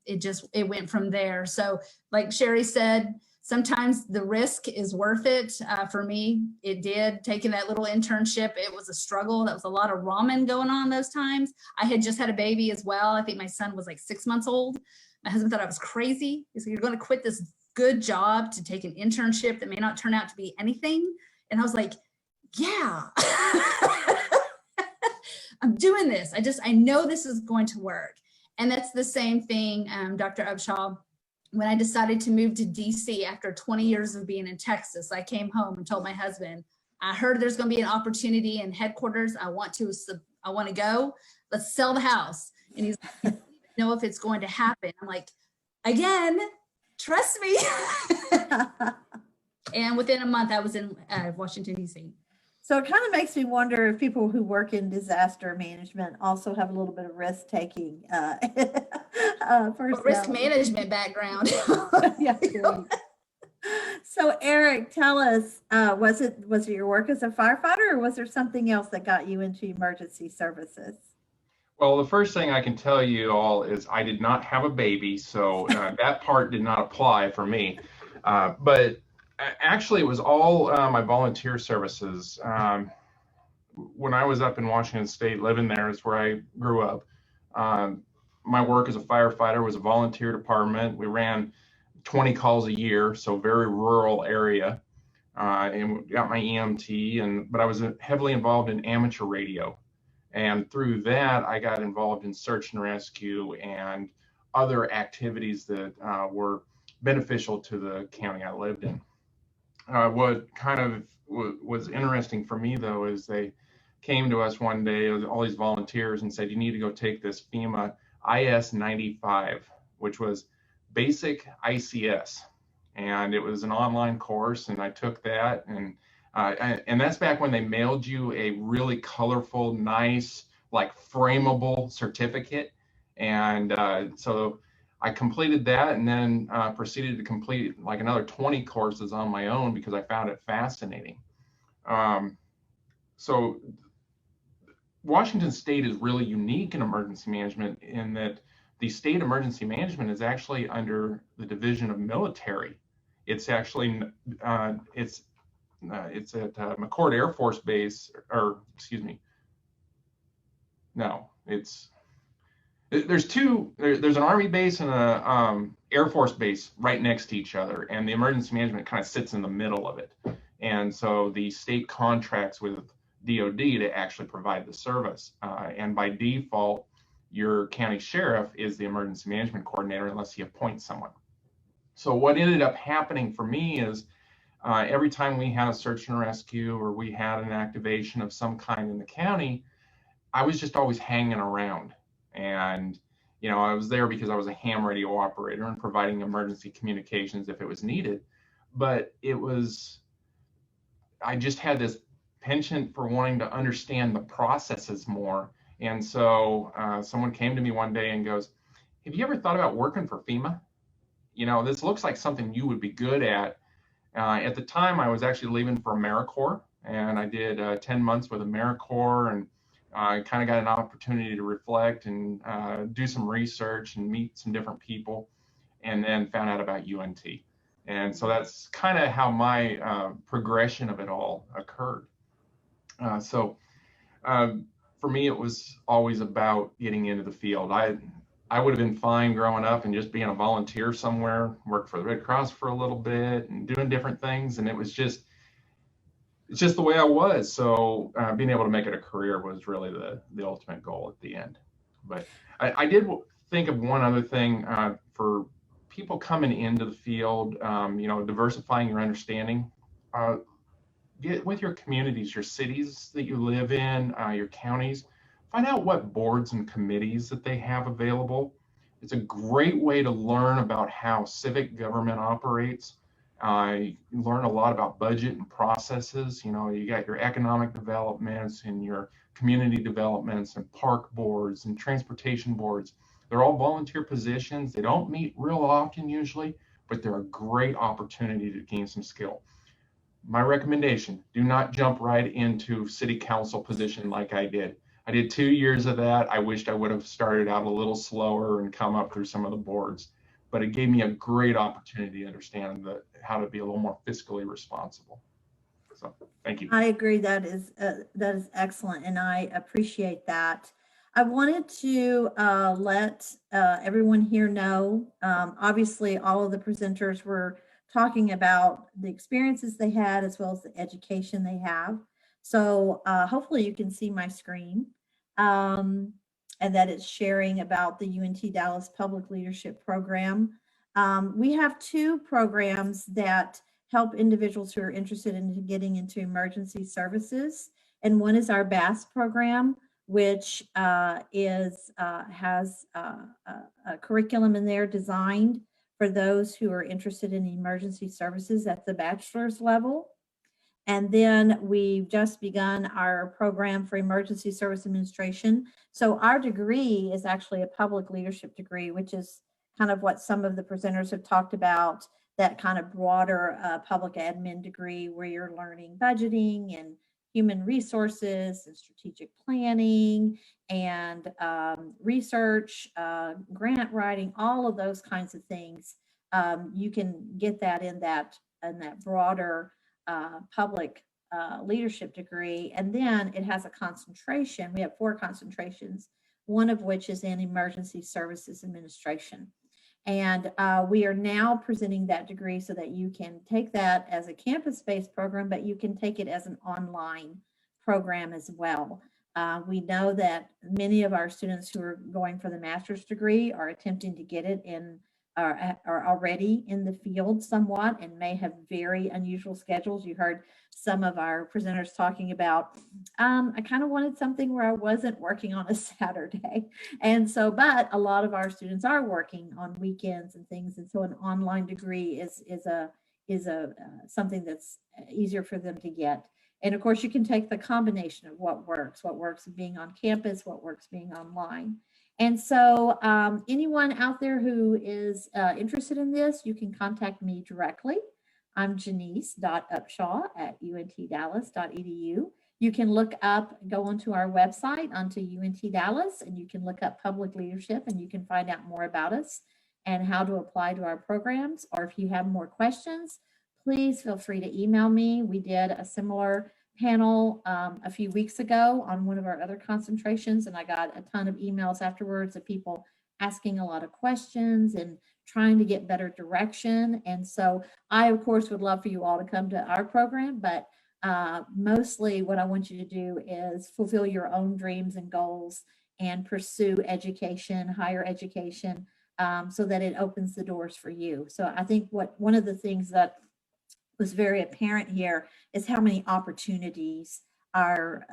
B: it went from there. So like Sherry said, sometimes the risk is worth it. For me, it did. Taking that little internship, it was a struggle. That was a lot of ramen going on those times. I had just had a baby as well. I think my son was like 6 months old. My husband thought I was crazy. He said, "You're going to quit this good job to take an internship that may not turn out to be anything?" And I was like, yeah. I'm doing this. I know this is going to work. And that's the same thing, Dr. Upshaw. When I decided to move to DC after 20 years of being in Texas, I came home and told my husband, I heard there's going to be an opportunity in headquarters. I want to go. Let's sell the house. And he's like, "I don't know if it's going to happen." I'm like, again, trust me. And within a month, I was in Washington, DC.
A: So it kind of makes me wonder if people who work in disaster management also have a little bit of risk taking.
B: Risk management background.
A: Yeah, great. So Eric, tell us, was it your work as a firefighter, or was there something else that got you into emergency services?
D: Well, the first thing I can tell you all is I did not have a baby, so that part did not apply for me. But actually, it was all my volunteer services. When I was up in Washington State, living there is where I grew up. My work as a firefighter was a volunteer department. We ran 20 calls a year, so very rural area, and got my EMT. But I was heavily involved in amateur radio, and through that, I got involved in search and rescue and other activities that were beneficial to the county I lived in. What kind of was interesting for me, though, is they came to us one day, all these volunteers, and said, "You need to go take this FEMA IS-95, which was basic ICS." And it was an online course, and I took that. And that's back when they mailed you a really colorful, nice, like frameable certificate. And so I completed that, and then proceeded to complete like another 20 courses on my own because I found it fascinating. So Washington State is really unique in emergency management in that the state emergency management is actually under the Division of Military. It's actually, it's at McChord Air Force Base, or excuse me, no, there's an Army base and a Air Force base right next to each other, and the emergency management kind of sits in the middle of it. And so the state contracts with DOD to actually provide the service. And by default, your county sheriff is the emergency management coordinator unless he appoints someone. So what ended up happening for me is every time we had a search and rescue or we had an activation of some kind in the county, I was just always hanging around. And, you know, I was there because I was a ham radio operator and providing emergency communications if it was needed. But I just had this penchant for wanting to understand the processes more. And so someone came to me one day and goes, "Have you ever thought about working for FEMA? You know, this looks like something you would be good at." At the time, I was actually leaving for AmeriCorps, and I did 10 months with AmeriCorps, and I kind of got an opportunity to reflect and do some research and meet some different people, and then found out about UNT. And so that's kind of how my progression of it all occurred. For me, it was always about getting into the field. I would have been fine growing up and just being a volunteer somewhere, worked for the Red Cross for a little bit and doing different things. And it's just the way I was. So being able to make it a career was really the ultimate goal at the end. But I did think of one other thing for people coming into the field, diversifying your understanding. Get with your communities, your cities that you live in, your counties, find out what boards and committees that they have available. It's a great way to learn about how civic government operates. You learn a lot about budget and processes. You know, you got your economic developments and your community developments and park boards and transportation boards. They're all volunteer positions. They don't meet real often usually, but they're a great opportunity to gain some skill. My recommendation, do not jump right into city council position like I did. I did 2 years of that. I wished I would have started out a little slower and come up through some of the boards, but it gave me a great opportunity to understand how to be a little more fiscally responsible. So thank you.
A: I agree. That is excellent, and I appreciate that. I wanted to let everyone here know, obviously all of the presenters were talking about the experiences they had as well as the education they have. So hopefully you can see my screen, and that it's sharing about the UNT Dallas Public Leadership Program. We have 2 programs that help individuals who are interested in getting into emergency services. And one is our BASS program, which has a curriculum in there designed for those who are interested in emergency services at the bachelor's level. And then we've just begun our program for emergency service administration. So our degree is actually a public leadership degree, which is kind of what some of the presenters have talked about, that kind of broader public admin degree where you're learning budgeting and human resources and strategic planning and research, grant writing, all of those kinds of things. You can get that in that broader public leadership degree. And then it has a concentration. We have 4 concentrations, one of which is in emergency services administration. And we are now presenting that degree so that you can take that as a campus-based program, but you can take it as an online program as well. We know that many of our students who are going for the master's degree are attempting to get it in, are already in the field somewhat and may have very unusual schedules. You heard some of our presenters talking about, I kind of wanted something where I wasn't working on a Saturday. And so, but a lot of our students are working on weekends and things. And so an online degree is something that's easier for them to get. And of course, you can take the combination of what works being on campus, what works being online. And so anyone out there who is interested in this, you can contact me directly. I'm janice.upshaw@untdallas.edu. You can look up, go onto our website, onto UNT Dallas, and you can look up public leadership and you can find out more about us and how to apply to our programs. Or if you have more questions, please feel free to email me. We did a similar panel a few weeks ago on one of our other concentrations, and I got a ton of emails afterwards of people asking a lot of questions and trying to get better direction. And so I, of course, would love for you all to come to our program, but mostly what I want you to do is fulfill your own dreams and goals and pursue education, higher education, so that it opens the doors for you. So I think one of the things that was very apparent here is how many opportunities our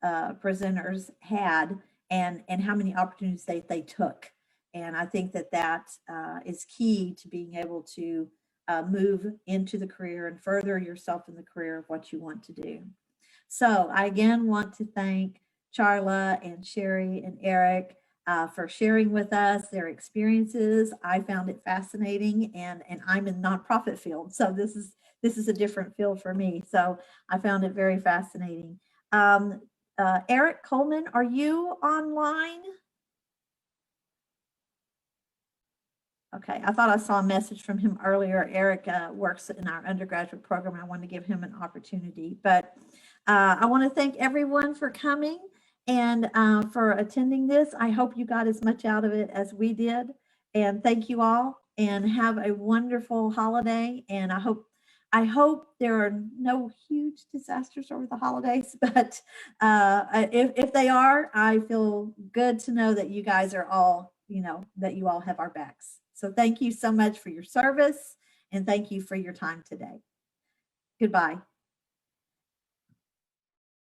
A: presenters had and how many opportunities they took. And I think that is key to being able to move into the career and further yourself in the career of what you want to do. So I again want to thank Charla and Sherry and Eric for sharing with us their experiences. I found it fascinating, and I'm in the nonprofit field, so this is a different field for me. So I found it very fascinating. Eric Coleman, are you online? Okay, I thought I saw a message from him earlier. Eric works in our undergraduate program. I want to give him an opportunity, but I want to thank everyone for coming and for attending this. I hope you got as much out of it as we did. And thank you all, and have a wonderful holiday. And I hope there are no huge disasters over the holidays, but if they are, I feel good to know that you guys are all, that you all have our backs. So thank you so much for your service, and thank you for your time today. Goodbye.